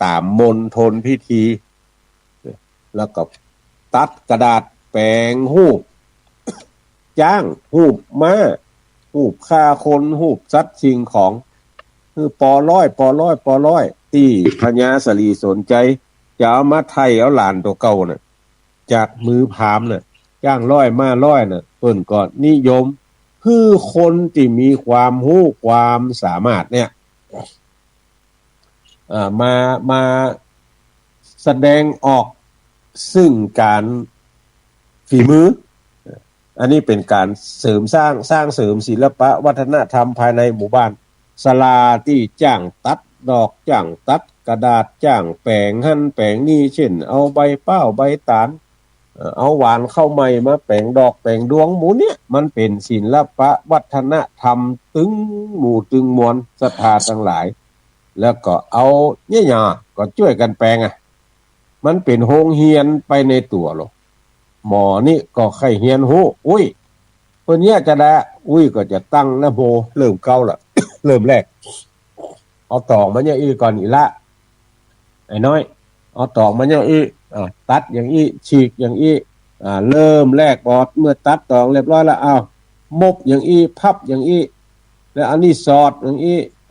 ตามมณฑลพิธีแล้วก็ตัดกระดาษแปลงรูปจ้างรูปม้ารูปฆ่าคนรูปสัตว์สิ่งของคือปอร้อยที่พญาสลีสนใจจะเอามาไทยเอาหลานตัวเก่าน่ะจากมือพราหมณ์น่ะจ้างร้อยมาร้อยน่ะเพิ่นก็นิยมคือคนที่มีความรู้ความสามารถเนี่ยมาแสดงออกซึ่งการฝีมืออันนี้เป็นการเสริมสร้างเสริมศิลปะวัฒนธรรมภายในหมู่บ้านศาลาที่จ้างตัดดอกจ้างตัดกระดาษจ้างแปลงหั่นแปลงนี่เช่นเอาใบเป้าใบตาลเอาหวานเข้าไม้มาแปลงดอกแปลงดวงหมูเนี่ยมันเป็นศิลปะวัฒนธรรมตึงหมู่ตึงมวลศรัทธาทั้งหลายแล้วก็เอาเนี่ยก็ช่วยกันแปลงมันเป็นโรงเรียนไปในตัวหรอกหมอนี่ก็ใครเฮียนฮู้เพิ่นเนี่ยจะได้ก็จะตั้งนะโมเริ่มเก่าละ เริ่มแรกเอาตอกมาเนี่ยก่อนอีละไอ้น้อยเอาตอกมาเนี่ยตัดอย่างฉีกอย่างเริ่มแรกบอดเมื่อตัดตอกเรียบร้อยแล้วมบอย่างพับอย่างแล้วอันนี้สอดอย่าง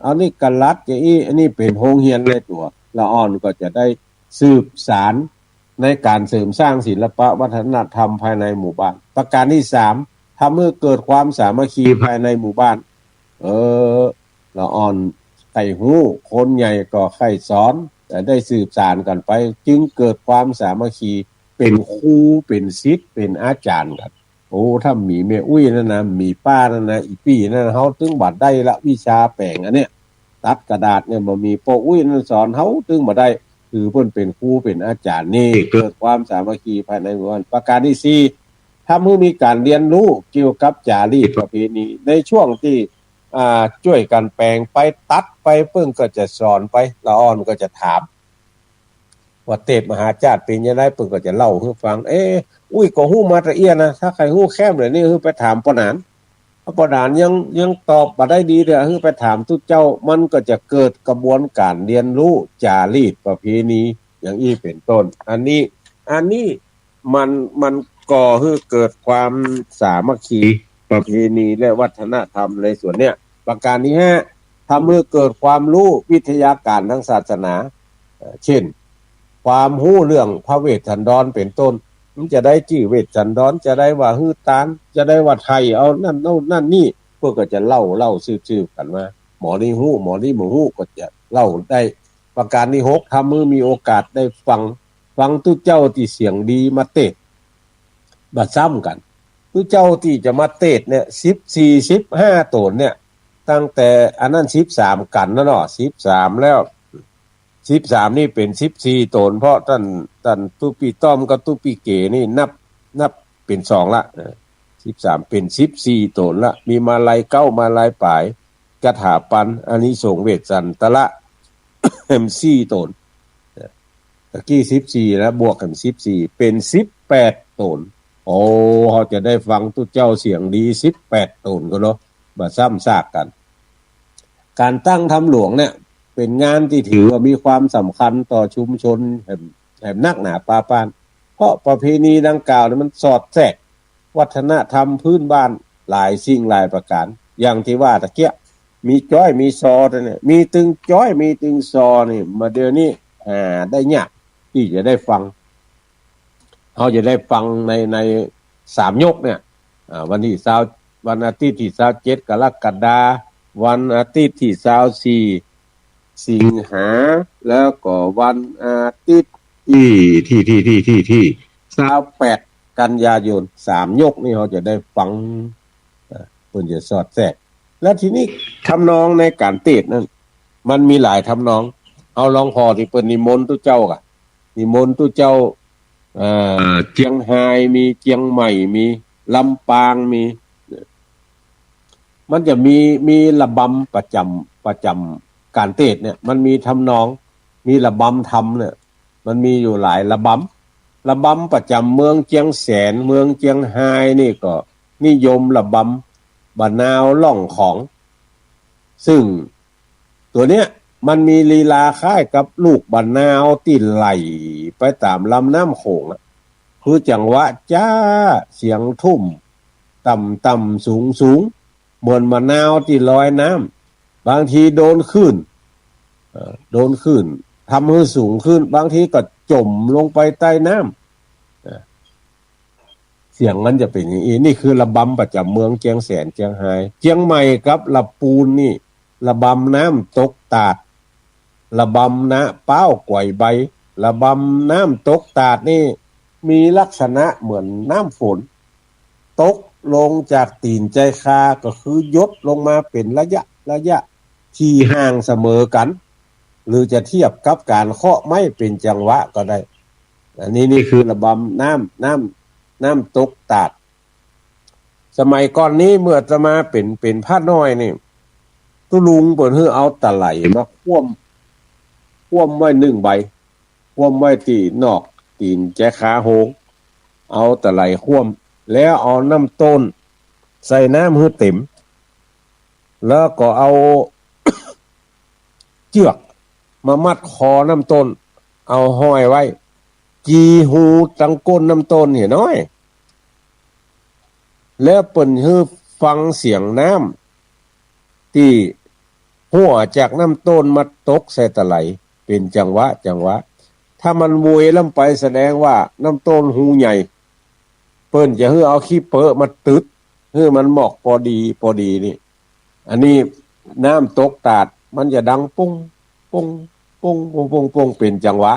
อันนี้กะลัดอย่างอันนี้เป็นโรงเรียนในตัวละอ่อนก็จะได้สืบสารในการเสริมสร้างศิลปะวัฒนธรรมภายในหมู่บ้านประการที่3ทำให้เกิดความสามัคคีภายในหมู่บ้านละอ่อนไข่หู้คนใหญ่ก็ไข่สอนแต่ได้สืบสานกันไปจึงเกิดความสามัคคีเป็นครูเป็นศิษย์เป็นอาจารย์กันถ้ามีแม่นั่นนะมีป้านั่นนะอีปี้นั่นเฮาถึงบัดได้ละวิชาแปลงอันเนี้ยตัดกระดาษเนี่ยบ่มีพ่อนั่นสอนเฮาถึงบ่ได้คือเพิ่นเป็นครูเป็นอาจารย์นี่เกิดความสามัคคีภายในหมู่บ้านประการที่4ถ้ามีการเรียนรู้เกี่ยวกับจารีตประเพณีในช่วงที่ช่วยกันแปลงไปตัดไปเพิ่นก็จะสอนไปละอ่อนก็จะถามว่าเทพมหาจารย์เป็นยังไงเพิ่นก็จะเล่าให้ฟังก็ฮู้มาละเอียดนะถ้าใครฮู้แค้มเลยนี่คือไปถามปนานปนานยังตอบบ่ได้ดีเด้อคือไปถามทุกเจ้ามันก็จะเกิดกระบวนการเรียนรู้จารีตประเพณีอย่างเป็นต้นอันนี้มันก่อให้เกิดความสามัคคีประเพณีและวัฒนธรรมในส่วนเนี้ยประการที่5ทำให้เกิดความรู้วิทยาการทางศาสนาเช่นความรู้เรื่องพระเวสสันดรเป็นต้นมันจะได้ชื่อเวสสันดรจะได้ว่าฮือตานจะได้ว่าไทยเอานั่นโน่นนั่นนี่พวกก็จะเล่าชื่อกันมาหมอนี่ฮู้หมอนี่บ่ฮู้ก็จะเล่าได้ประการที่6ทำให้มีโอกาสได้ฟังทุกเจ้าที่เสียงดีมาเทศบัดซ้ำกันทุกเจ้าที่จะมาเทศเนี่ย14 15ตนเนี่ยตั้งแต่อันนั้น13กันเนาะ13แล้ว13นี่เป็น14ตนเพราะท่านตุปีต้อมกับตุปีเก๋นี่นับเป็น2ละ13เป็น14ตนละมีมาลัย9มาลัยปลายกฐาปันอานิสงส์เวสสันตละ4ตนตะกี้14แล้วบวกกัน14เป็น18ตนเขาจะได้ฟังทุกเจ้าเสียงดี18ตนก็เนาะมาซ้ำซากกันการตั้งธรรมหลวงเนี่ยเป็นงานที่ถือว่ามีความสำคัญต่อชุมชนแห่งนักหนาปาปานเพราะประเพณีดังกล่าวเนี่ยมันสอดแทรกวัฒนธรรมพื้นบ้านหลายสิ่งหลายประการอย่างที่ว่าตะเกียมีจ้อยมีซอเนี่ยมีตึงจ้อยมีตึงซอนี่มาเดี๋ยวนี้ได้ยากที่จะได้ฟังเขาจะได้ฟังใน3ยกเนี่ยวันที่20วันอาทิตย์ที่27กรกฎาคมวันอาทิตย์ที่24สิงหาแล้วก็วันอาทิตย์ที่28กันยายน3ยกนี่เขาจะได้ฟังเพิ่นจะสอดแทรกแล้วทีนี้ทำนองในการเทศนั้น มันมีหลายทำนองเอาลองพอที่เปิ้นนิมนต์ตุเจ้ากะนิมนต์ตุเจ้าเจียงไฮ้มีเจียงใหม่มีลำปางมีมันจะมีระบำประจำการเทศน์เนี่ยมันมีทำนองมีระบำธรรมเนี่ยมันมีอยู่หลายระบำประจำเมืองเจียงแสนเมืองเจียงไฮ้นี่ก็นิยมระบำบะนาวล่องของซึ่งตัวเนี้ยมันมีลีลาคล้ายกับลูกบะนาวที่ไหลไปตามลำน้ำโขงคือจังหวะจ้าเสียงทุ่มต่ำสูงเหมือนมะนาวที่ลอยน้ำบางทีโดนคลื่นทำให้สูงขึ้นบางทีก็จมลงไปใต้น้ำเสียงมันจะเป็นอย่างนี้นี่คือระบำประจำเมืองเจียงแสนเจียงไฮ้เจียงใหม่กับลำปูนนี่ระบำน้ำตกตาดระบำนะเป้ากวยใบระบำน้ำตกตาดนี่มีลักษณะเหมือนน้ำฝนตกลงจากตีนใจคาก็คือยดลงมาเป็นระยะที่ห่างเสมอกันหรือจะเทียบกับการเคาะไม้เป็นจังหวะก็ได้อันนี้นี่คือระบำน้ำตกตาดสมัยก่อนนี้เมื่อจะมาเป็นพระน้อยนี่ตุลุงเปิ้นคือเอาตะไหลมาคว่ำไว้1ใบคว่ำไว้ที่นอกตีนแจขาโหงเอาตะไหลคว่ำแล้วเอาน้ำต้นใส่น้ำให้เต็มแล้วก็เอา เจือกมามัดคอน้ำต้นเอาห้อยไว้จีหูตังก้นน้ำต้นเห็นน้อยแล้วเปิ้นให้ฟังเสียงน้ำที่หัวจากน้ำต้นมาตกใส่ตะไหลเป็นจังหวะถ้ามันมวยลำไปแสดงว่าน้ำต้นหูใหญ่เปิ้นจะให้เอาขี้เปอะมาตึดให้มันเหมาะพอดีนี่อันนี้น้ำตกตาดมันจะดังปุ้งเป็นจังหวะ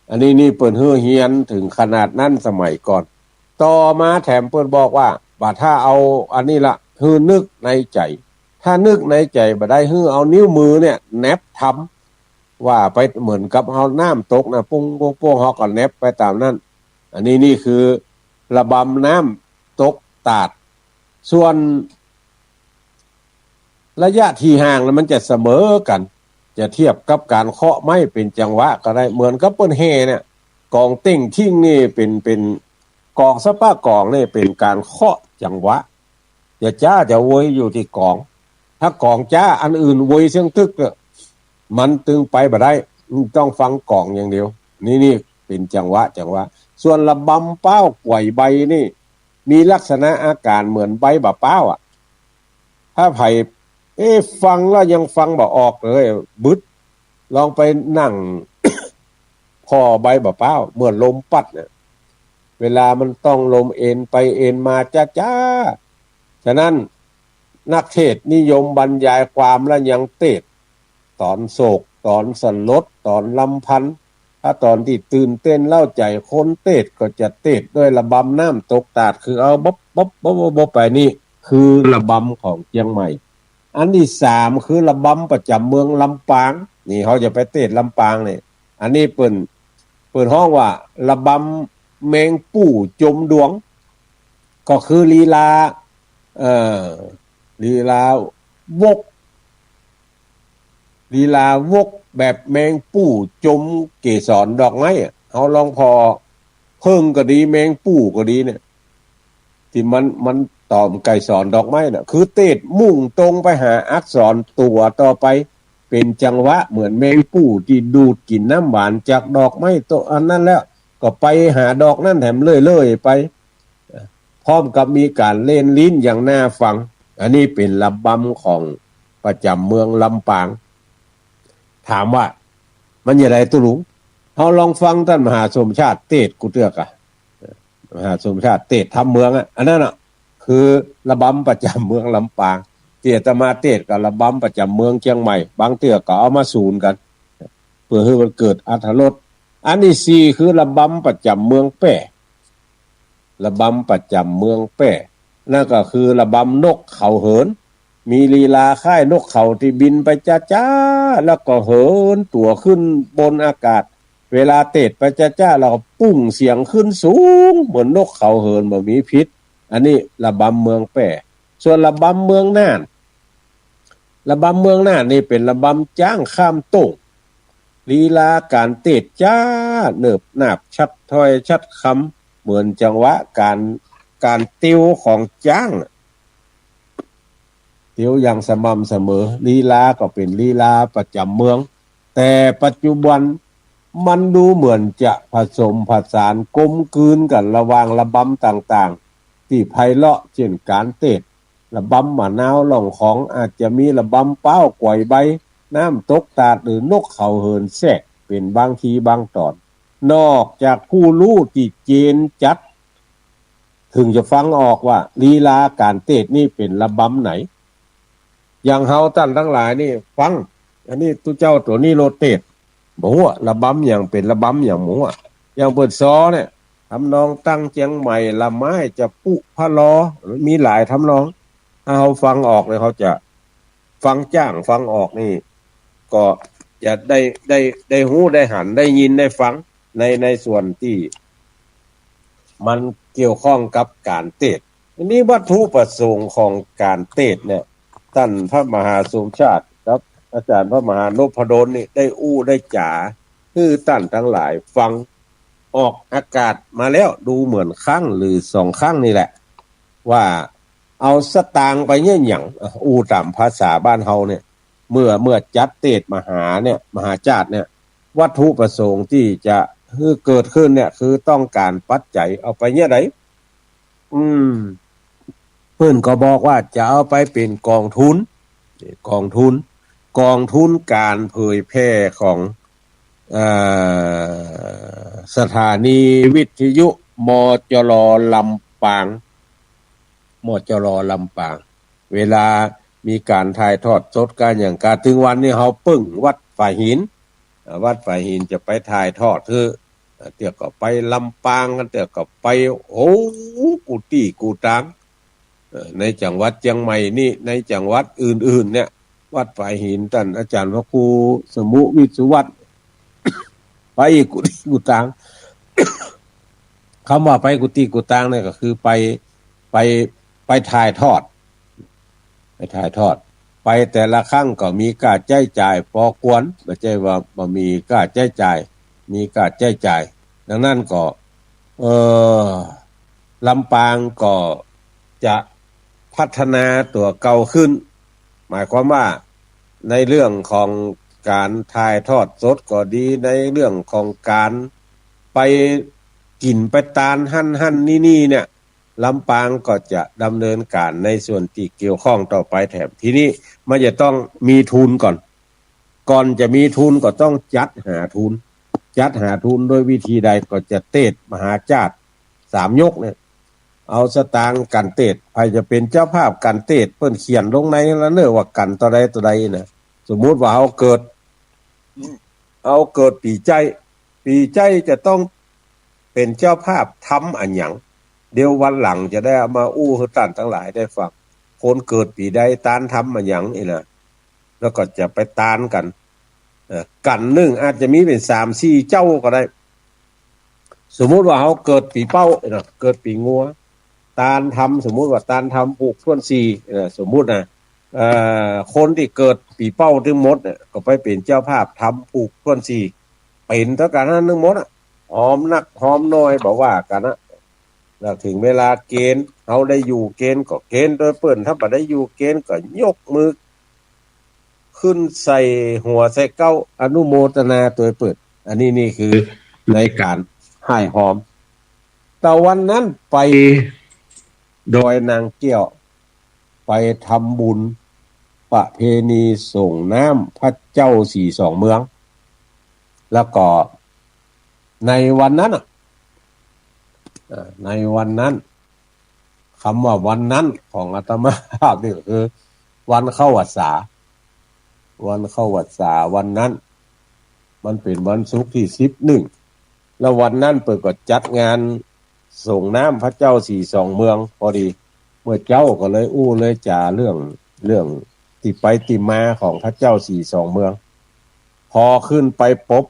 อันนี้นี่เปิ้นเฮียนถึงขนาดนั้นสมัยก่อนต่อมาแถมเปิ้นบอกว่าถ้าเอาอันนี้ละนึกในใจถ้านึกในใจบ่ได้เอานิ้วมือเนี่ยแนบทำว่าไปเหมือนกับเอาน้ำตกนะปุ้งเฮาก็แนบไปตามนั้นอันนี้นี่คือระบำน้ำตกตาดส่วนระยะที่ห่างแล้วมันจะเสมอกันจะเทียบกับการเคาะไม้เป็นจังหวะก็ได้เหมือนกับเปิ้นเฮเนี่ยกองเต้งทิ้งนี่เป็นกองสะป้ากองนี่เป็นการเคาะจังหวะจะโวยอยู่ที่กองถ้ากองจ้าอันอื่นโวยเสียงตึกมันตึงไปบ่ได้ต้องฟังกองอย่างเดียวนี่เป็นจังหวะส่วนระบำเป้ากวยใบนี่มีลักษณะอาการเหมือนใบบะเป้าถ้าไผฟังแล้วยังฟังบ่ออกเลยบึดลองไปนั่ง พอใบบะเป้าเหมือนลมปัดเนี่ยเวลามันต้องลมเอ็นไปเอ็นมาจ้าฉะนั้นนักเทศนิยมบรรยายความและยังเทศตอนโศกตอนสลดตอนลำพันธ์ถ้าตอนที่ตื่นเต้นเล่าใจคนเทศก็จะเทศด้วยระบำน้ำตกตาดคือเอาบ๊อบไปนี่คือระบำของเชียงใหม่อันที่3คือระบำประจำเมืองลำปางนี่เขาจะไปเทศลำปางนี่อันนี้เปิดห้องว่าระบำแมงปู่จมดวงก็คือลีลาวกแบบแมงปู่จมเกสรดอกไม้เอาลองพอเพิ่งก็ดีแมงปู่ก็ดีเนี่ยที่มันตอมไก่สอนดอกไม้น่ะคือเตดมุ่งตรงไปหาอักษรตัวต่อไปเป็นจังหวะเหมือนแมงปู่ที่ดูดกินน้ำหวานจากดอกไม้ตัวอันนั้นแล้วก็ไปหาดอกนั่นแถมเลื่อยไปพร้อมกับมีการเล่นลิ้นอย่างน่าฟังอันนี้เป็นระบำของประจำเมืองลำปางถามว่ามันอย่างไรตุลุงเราลองฟังท่านมหาสมชาติเตศกุเตือกมหาสมชาติเตศทำเมืองอันนั้นคือระบำประจำเมืองลำปางเตียตมาเตศกับระบำประจำเมืองเชียงใหม่บางเตือกก็เอามาสูนกันเพื่อให้มันเกิดอรรถรสอันที่4คือระบำประจำเมืองแป้ระบำประจำเมืองแป้นั่นก็คือระบำนกเขาเหิน มีลีลาค่ายนกเขาที่บินไปจ้าๆแล้วก็เหินตัวขึ้นบนอากาศเวลาเตะไปจ้าๆแล้วก็ปุ้งเสียงขึ้นสูงเหมือนนกเขาเหินบ่มีพิษอันนี้ระบำเมืองแป่ส่วนระบำเมืองน่านนี่เป็นระบำจ้างข้ามโต้งลีลาการเตะจ้าเนิบนาบชัดถ้อยชัดคำเหมือนจังหวะการติวของจ้างติวอย่างสม่ำเสมอลีลาก็เป็นลีลาประจำเมืองแต่ปัจจุบันมันดูเหมือนจะผสมผสานกลมกลืนกันระหว่างระบำต่างๆที่ไพเราะเช่นการเตะระบำมะนาวหล่องของอาจจะมีระบำเป้าก่อยใบน้ำตกตาดหรือนกเขาเหินแทรกเป็นบางทีบางตอนนอกจากผู้รู้ที่เจนจัดถึงจะฟังออกว่าลีลาการเตะนี่เป็นระบำไหนอย่างเฮาท่านทั้งหลายนี่ฟังอันนี้ตุเจ้าตัวนี้โรเตตบ่ฮู้ระบำอย่างเป็นระบำอย่างหมูอย่างเปิดซอเนี่ยทำนองตั้งเจียงใหม่ละไม้จะปุพะลอมีหลายทำนองถ้าเฮาฟังออกเลยเขาจะฟังจ้างฟังออกนี่ก็จะได้ฮู้ได้หันได้ยินได้ฟังในส่วนที่มันเกี่ยวข้องกับการเทศอันนี้วัตถุประสงค์ของการเทศเนี่ยท่านพระมหาสมชาติครับอาจารย์พระมหานพดลนี่ได้อู้ได้จ๋าคือท่านทั้งหลายฟังออกอากาศมาแล้วดูเหมือนครั้งหรือ2ครั้งนี่แหละว่าเอาสตางค์ไปเนี่ยหยังอู้ตามภาษาบ้านเฮาเนี่ยเมื่อจัดเทศมหาจาตเนี่ยวัตถุประสงค์ที่จะเกิดขึ้นเนี่ยคือต้องการปัจจัยเอาไปเนี่ยไหนเพิ่นก็บอกว่าจะเอาไปเป็นกองทุนการเผยแพร่ของสถานีวิทยุมจรลำปางเวลามีการถ่ายทอดสดกันอย่างการถึงวันนี้เฮาปึ้งวัดฝ่ายหินจะไปถ่ายทอดคือเดี๋ยวก็ไปลำปางกันเดี๋ยวก็ไปกุฏิกูตังในจังหวัดเชียงใหม่นี่ในจังหวัดอื่นๆเนี่ยวัดฝ่ายหินท่านอาจารย์พระครูสมุวิสุวัฒน์ไปกุฏิกูตังคำว่าไปกุฏิกูตังเนี่ยก็คือไปถ่ายทอดไปแต่ละครั้งก็มีค่าใช้จ่ายพอควรไม่ใช่ว่าบ่มีค่าใช้จ่ายมีค่าใช้จ่ายดังนั้นก็ลำปางก็จะพัฒนาตัวเก่าขึ้นหมายความว่าในเรื่องของการถ่ายทอดสดก็ดีในเรื่องของการไปกินไปตานหั่นนี่เนี่ยลำปางก็จะดำเนินการในส่วนที่เกี่ยวข้องต่อไปแถมทีนี้มันจะต้องมีทุนก่อนจะมีทุนก็ต้องจัดหาทุนโดยวิธีใดก็จะเทศมหาจาต3ยกเนี่ยเอาสตางค์กันเทศใครจะเป็นเจ้าภาพกันเทศเพิ่นเขียนลงในแล้วเด้อว่ากันต่อใดนะสมมุติว่าเอาเกิดปีใจจะต้องเป็นเจ้าภาพทำอันหยังเดี๋ยววันหลังจะได้เอามาอู้ให้ท่านทั้งหลายได้ฟังคนเกิดปีใดตานทำอันหยังนี่นะแล้วก็จะไปตานกันกันนึงอาจจะมีเป็น 3-4 เจ้าก็ได้สมมุติว่าเฮาเกิดปีเป้านะเกิดปีงัวตานทำสมมุติว่าตานทำปลูกต้น4สมมุตินะคนที่เกิดปีเป้าทั้งหมดเนี่ยก็ไปเป็นเจ้าภาพทำปลูกต้น4เป็นเท่ากันนั้นทั้งหมดหอมนักหอมน้อยบอกว่ากันนะแล้วถึงเวลาเกณฑ์เฮาได้อยู่เกณฑ์ก็เกณฑ์โดยเปิ้นถ้าบ่ได้อยู่เกณฑ์ก็ยกมือขึ้นใส่หัวใส่เก้าอนุโมทนาตัวเปิดอันนี้นี่คือในการให้หอมแต่วันนั้นไปโดยนางเกี้ยวไปทำบุญประเพณีส่งน้ำพระเจ้า42เมืองแล้วก็ในวันนั้นคำว่าวันนั้นของอาตมาภาพนี่ก็คือวันเข้าพรรษาวันนั้นมันเป็นวันศุกร์ที่11แล้ววันนั้นเปิดก็จัดงานส่งน้ำพระเจ้า42เมืองพอดีเมื่อเจ้าก็เลยอู้เลยจ่าเรื่อง เรื่องที่ไปที่มาของพระเจ้าสี่สองเมืองพอขึ้นไปปบ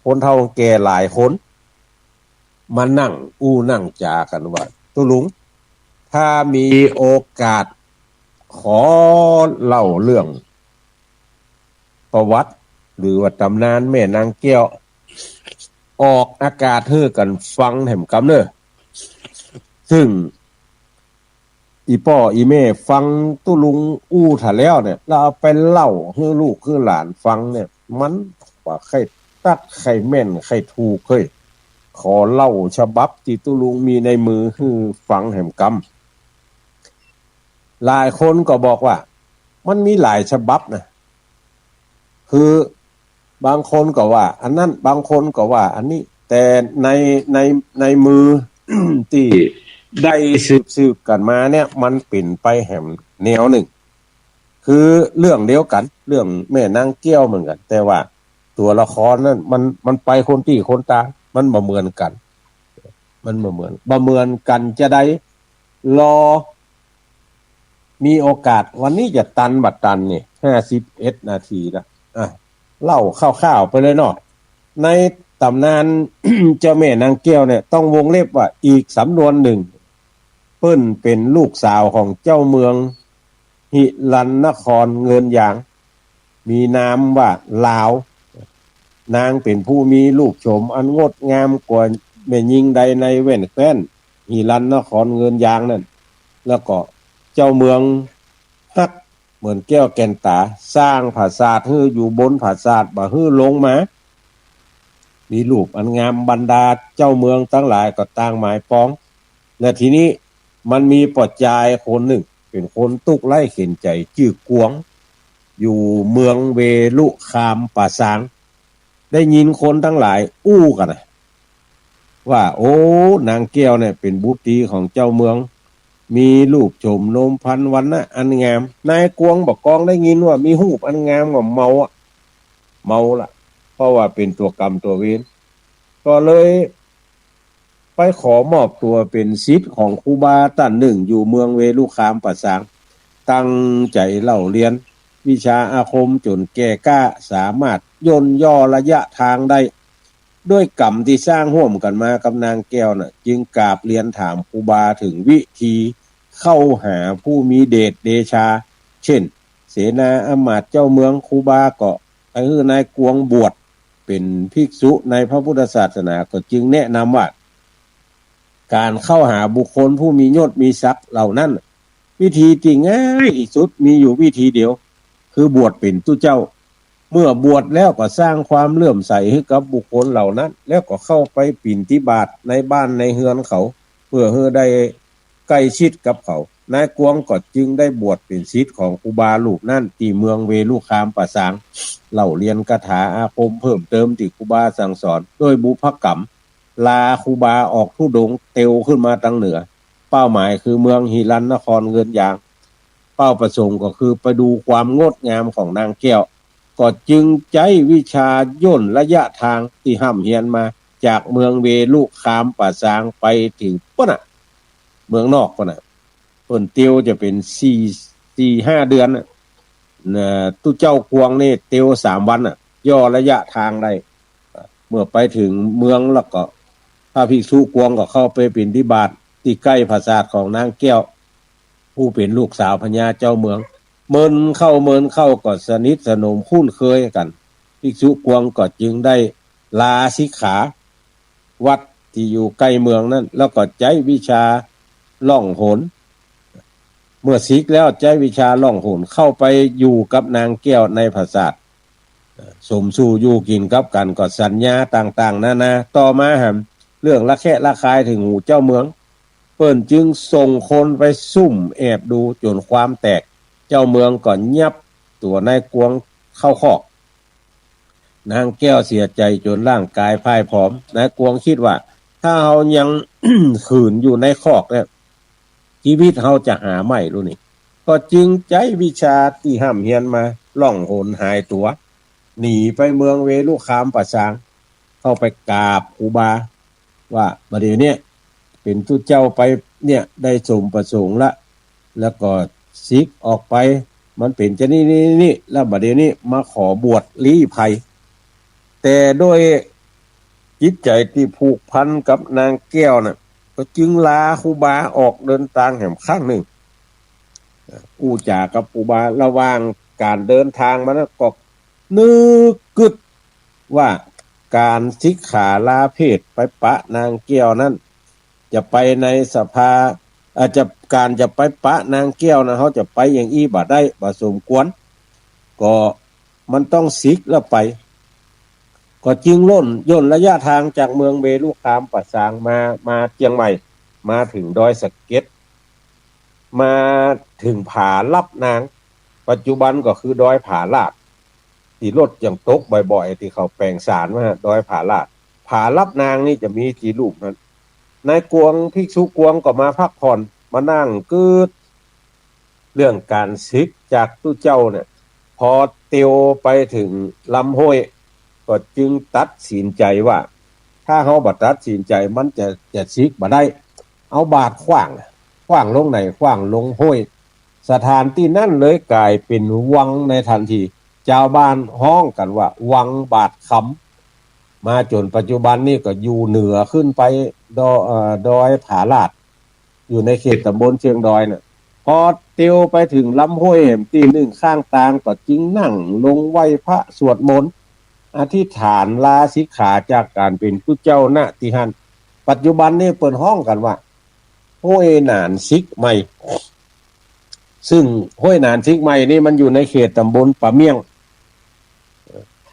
คนเฒ่าแก่หลายคนมานั่งนั่งจากันว่าตุลุงถ้ามีโอกาสขอเล่าเรื่องประวัติหรือว่าตำนานแม่นางแก้วออกอากาศให้กันฟังแหมกำเน้อซึ่งอีพ่ออีแม่ฟังตุลุงถ่าแล้วเนี่ยเราเอาไปเล่าให้ลูกให้หลานฟังเนี่ยมันว่าใครตัดใครแม่นใครถูกเฮ้ยขอเล่าฉบับที่ตุลุงมีในมือให้ฟังแหมกำหลายคนก็บอกว่ามันมีหลายฉบับนะคือบางคนก็ว่าอันนั้นบางคนก็ว่าอันนี้แต่ในมือ ที่ได้สืบกันมาเนี่ยมันเป็นไปแหมแนวหนึ่งคือเรื่องเดียวกันเรื่องแม่นางแก้วเหมือนกันแต่ว่าตัวละครนั้นมันไปคนที่คนตามันบ่เหมือนกันมันบ่เหมือนกันจะได้รอมีโอกาสวันนี้จะตันบัดตันนี่51 นาทีละเล่าคร่าวๆไปเลยเนาะในตำนาน เจ้าแม่นางแก้วเนี่ยต้องวงเล็บว่าอีกสำนวนหนึ่งเปิ้นเป็นลูกสาวของเจ้าเมืองหิรันนครเงินยางมีนามว่าลาวนางเป็นผู้มีลูกโฉมอันงดงามกว่าแม่หญิงใดในแว่นแคว้นหิรันนครเงินยางนั่นแล้วก็เจ้าเมืองฮักเหมือนแก้วแก่นตาสร้างปราสาทให้อยู่บนปราสาทบ่ให้ลงมามีรูปอันงามบรรดาเจ้าเมืองทั้งหลายก็ต่างหมายปองและทีนี้มันมีปอดจายคนหนึ่งเป็นคนตุกไล่เข็นใจชื่อกวงอยู่เมืองเวลุคามป่าสางได้ยินคนทั้งหลายกันนะว่าโอ้นางแก้วเนี่ยเป็นบุตรีของเจ้าเมืองมีลูกโฉมนมพันวันนะอันงามนายกวงบอกกองได้ยินว่ามีหูปอันงามก็เมาละเพราะว่าเป็นตัวกรรมตัวเวรก็เลยไปขอมอบตัวเป็นศิษย์ของครูบาท่านหนึ่งอยู่เมืองเวลุคามป่าสางตั้งใจเล่าเรียนวิชาอาคมจนแก่กล้าสามารถย่นย่อระยะทางได้ด้วยกรรมที่สร้างร่วมกันมากับนางแก้วน่ะจึงกราบเรียนถามครูบาถึงวิธีเข้าหาผู้มีเดชเดชาเช่นเสนาอมาตย์เจ้าเมืองครูบาก็ให้นายกวงบวชเป็นภิกษุในพระพุทธศาสนาก็จึงแนะนำว่าการเข้าหาบุคคลผู้มียศมีศักดิ์เหล่านั้นวิธีที่ง่ายที่สุดมีอยู่วิธีเดียวคือบวชเป็นตุเจ้าเมื่อบวชแล้วก็สร้างความเลื่อมใสให้กับบุคคลเหล่านั้นแล้วก็เข้าไปปิณฑิบาตในบ้านในเฮือนเขาเพื่อให้ได้ใกล้ชิดกับเขานายกวงก็จึงได้บวชเป็นศิษย์ของครูบารูปนั้นที่เมืองเวลุคามป่าสางเล่าเรียนคาถาอาคมเพิ่มเติมที่ครูบาสั่งสอนโดยบุพกรรมลาครูบาออกธุดงค์เตวขึ้นมาทางเหนือเป้าหมายคือเมืองหิรันนครเงินยางเป้าประสงค์ก็คือไปดูความงดงามของนางแก้วก็จึงใช้วิชาย่นระยะทางที่ห้ำเฮียนมาจากเมืองเวลุคามป่าสางไปถึงปุ่นน่ะเมืองนอกปุ่นน่ะเปิ้นเตียวจะเป็น4-5 เดือนน่ะตุเจ้ากวงนี่เตียว3 วันน่ะย่อระยะทางได้เมื่อไปถึงเมืองแล้วก็พระภิกษุกวงก็เข้าไปปิณฑิบาตที่ใกล้ปราสาทของนางแก้วผู้เป็นลูกสาวพญาเจ้าเมืองเมินเข้าก็สนิทสนมคุ้นเคยกันภิกษุกวงก็จึงได้ลาสิกขาวัดที่อยู่ใกล้เมืองนั้นแล้วก็ใช้วิชาล่องหนเมื่อสิกแล้วใช้วิชาล่องหนเข้าไปอยู่กับนางแก้วในปราสาทสมสู่อยู่กินกับกันก็สัญญาต่างๆนานาต่อมาเรื่องละแคะละคายถึงหูเจ้าเมืองเปิ้นจึงส่งคนไปซุ่มแอบดูจนความแตกเจ้าเมืองก่อนยับตัวนายกวงเข้าคอกนางแก้วเสียใจจนร่างกายพ่ายผอมนายกวงคิดว่าถ้าเฮายัง ขืนอยู่ในคอกเนี่ยชีวิตเฮาจะหาไม่รู้นี่ก็จึงใช้วิชาที่ห้ำเฮียนมาล่องหนหายตัวหนีไปเมืองเวลุคามป่าสางเข้าไปกราบครูบาว่าบัดเดี๋ยวนี้เป็นทุเจ้าไปเนี่ยได้สมประสงค์ละแล้วก็สิกออกไป มันเป็นจะนี่แล้วบัดเดี๋ยวนี้มาขอบวชลี้ภัยแต่โดยจิตใจที่ผูกพันกับนางแก้วน่ะก็จึงลาครูบาออกเดินทางแห่งข้างหนึ่งอู้จากับครูบาระหว่างการเดินทางมานะก็นึกกึดว่าการสิกขาลาเพศไปปะนางแก้วนั้นจะไปในสภาอาจจะการจะไปปะนางแก้วนะเขาจะไปอย่างอี้บ่ได้บ่สมควรก็มันต้องสิกแล้วไปก็จึงย่นระยะทางจากเมืองเบลุคามปัสสางมาเชียงใหม่มาถึงดอยสะเก็ดมาถึงผาลับนางปัจจุบันก็คือดอยผาลาดที่รถยังตกบ่อยๆที่เขาแปลงสารมาดอยผาลาดผาลับนางนี่จะมีจีรูปนั้นนายกวงภิกษุกวงก็มาพักผ่อนมานั่งกึดเรื่องการศึกจากตู้เจ้าเนี่ยพอเตียวไปถึงลำห้วยก็จึงตัดสินใจว่าถ้าเขาบัดตัดสินใจมันจะศึกบ่ได้เอาบาทขว้างลงไหนขว้างลงห้วยสถานที่นั่นเลยกลายเป็นวังในทันทีชาวบ้านห้องกันว่าวังบาทคำมาจนปัจจุบันนี่ก็อยู่เหนือขึ้นไปดอยผาลาดอยู่ในเขตตำบลเชียงดอยน่ะพอเตียวไปถึงลำห้วยแห่มตีหนึ่งข้างตางก็จึงนั่งลงไหว้พระสวดมนต์อธิษฐานลาสิกขาจากการเป็นผู้เจ้าณที่หันปัจจุบันนี่เปิดห้องกันว่าห้วยหนานซิกใหม่ซึ่งห้วยหนานซิกใหม่นี่มันอยู่ในเขตตำบลปะเมี่ยง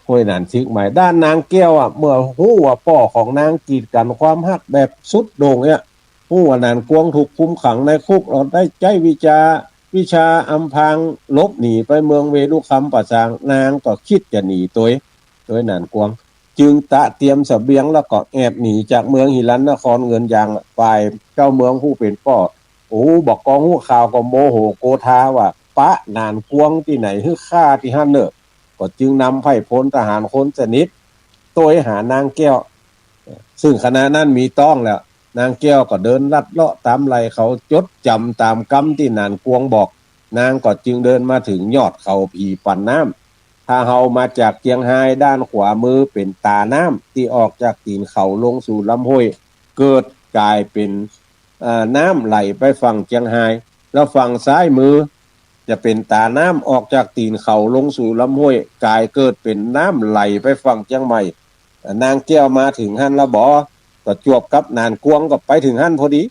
ห้วยหนานซิกใหม่ด้านนางแก้วอ่ะเมื่อฮู้ว่าพ่อของนางกีดกันความฮักแบบสุดโด่งเนี่ยฮู้ว่านางกวงถูกคุมขังในคุกเราได้ใจวิชาอำพรางลบหนีไปเมืองเวลุคัมปะสางนางก็คิดจะหนีตัวนางกวงจึงตะเตรียมเสบียงแล้วก็แอบหนีจากเมืองหิรันนครเงินยางฝ่ายเจ้าเมืองผู้เป็นพ่อบอกกองหู้ข่าวก็โมโหโกธาว่าปะนานกวงที่ไหนฮือฆ่าที่ฮั่นเนอะก็จึงนำไพร่พลทหารคนสนิทตัวหานางแก้วซึ่งคณะนั้นมีต้องแล้วนางแก้วก็เดินลัดเลาะตามไหลเขาจดจำตามกรรมที่นานกวงบอกนางก็จึงเดินมาถึงยอดเขาผีปั่นน้ำถ้าเฮามาจากเจียงไฮ้ด้านขวามือเป็นตาน้ำที่ออกจากตีนเขาลงสู่ลำห้วยเกิดกลายเป็นน้ำไหลไปฝั่งเจียงไฮ้แล้วฝั่งซ้ายมือจะเป็นตาน้ำออกจากตีนเขาลงสู่ลำห้วยกลายเกิดเป็นน้ำไหลไปฝั่งเจียงใหม่นางแก้วมาถึงหันละบ่ก็จวบกับนานกวงก็ไปถึงหันพอดี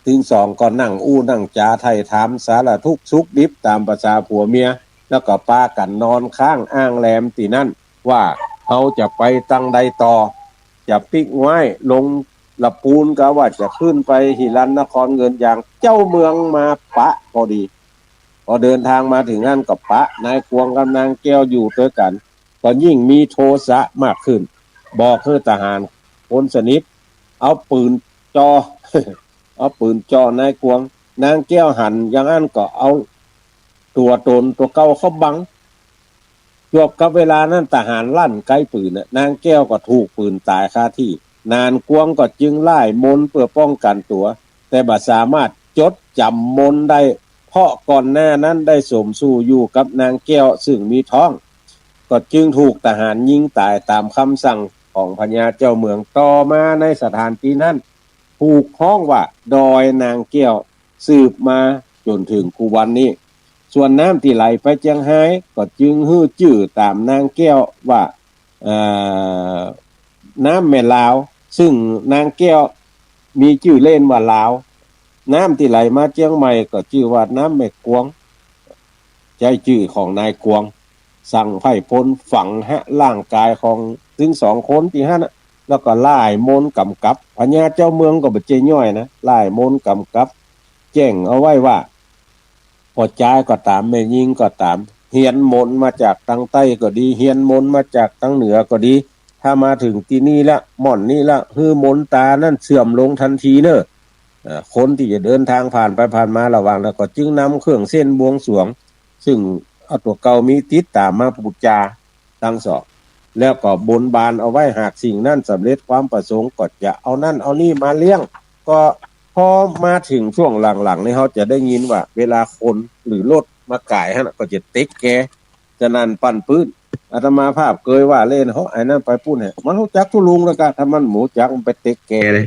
ถึงสองก็นั่งนั่งจาไทยถามสารทุกข์สุขดิบตามภาษาผัวเมียแล้วก็ปากันนอนข้างอ้างแรมตีนั่นว่าเขาจะไปตั้งใดต่อจะปิกไว้ลงละปูนก็ว่าจะขึ้นไปหิรันนครเงินอย่างเจ้าเมืองมาปะพอดีพอเดินทางมาถึงนั่นกับปะนายกวงกับนางแก้วอยู่ด้วยกันก็ยิ่งมีโทสะมากขึ้นบอกให้ทหารคนสนิทเอาปืนจ่อ เอาปืนจ่อนายกวงนางแก้วหันอย่างนั้นก็เอาตัวตนตัวเก่าเข้าบังจวบกับเวลานั้นทหารลั่นไกปืนนางแก้วก็ถูกปืนตายคาที่นานกวงก็จึงไล่มนเพื่อป้องกันตัวแต่บ่สามารถจดจำมนได้เพราะก่อนหน้านั้นได้สมสู่อยู่กับนางแก้วซึ่งมีท้องก็จึงถูกทหารยิงตายตามคำสั่งของพญาเจ้าเมืองต่อมาในสถานที่นั้นถูกห้องว่าดอยนางแก้วสืบมาจนถึงกูวันนี้ส่วนน้ำที่ไหลไปเจียงไฮ้ก็จึงฮื้อจื่อตามนางแก้วว่าน้ำแม่ลาวซึ่งนางแก้วมีชื่อเล่นว่าลาวน้ำที่ไหลมาเจียงใหม่ก็ชื่อว่าน้ำแม่กวงใจชื่อของนายกวงสั่งไผ่พลฝังร่างกายของถึง2คนที่นั่นแล้วก็ล่ายมนต์กำกับพญาเจ้าเมืองก็บ่เจย่อยนะล่ายมนต์กำกับแจ้งเอาไว้ว่าพอจ่ายก็ตามแม่ยิงก็ตามเฮียนมนต์มาจากทางใต้ก็ดีเฮียนมนต์มาจากทางเหนือก็ดีถ้ามาถึงที่นี่ละม่อนนี่ละฮื้อมนตานั่นเสื่อมลงทันทีเนอะคนที่จะเดินทางผ่านไปผ่านมาระหว่างแล้วก็จึงนำเครื่องเส้นบวงสรวงซึ่งเอาตัวเก่ามีติดตามมาบูชาตั้งสอบแล้วก็บนบานเอาไว้หากสิ่งนั้นสำเร็จความประสงค์ก็จะเอานั่นเอานี่มาเลี้ยงก็พอมาถึงช่วงหลังๆนี่เขาจะได้ยินว่าเวลาคนหรือรถ มากายฮะก็จะเต็กแกจะนั่นปั้นปื้นอาตมาภาพเคยว่าเล่นเฮาไอ้นั่นไปพูดเนี่ยมันรู้จักทุลุงแล้วก็ถ้ามันหมูจักมันไปเต็กแกเลย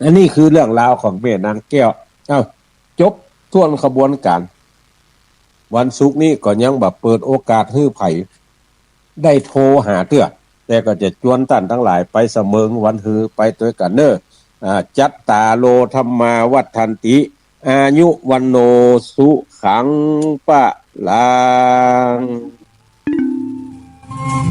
อันนี้คือเรื่องราวของแม่นางแก้วจบท่วนขบวนการวันศุกร์นี้ก็ยังแบบเปิดโอกาสให้ไผได้โทรหาเตื้อแต่ก็จะจวนท่านทั้งหลายไปเสมิงวันฮือไปตัวกันเนจัตตาโลธรรมาวัฏันติอายุวันโนสุขังปะลัง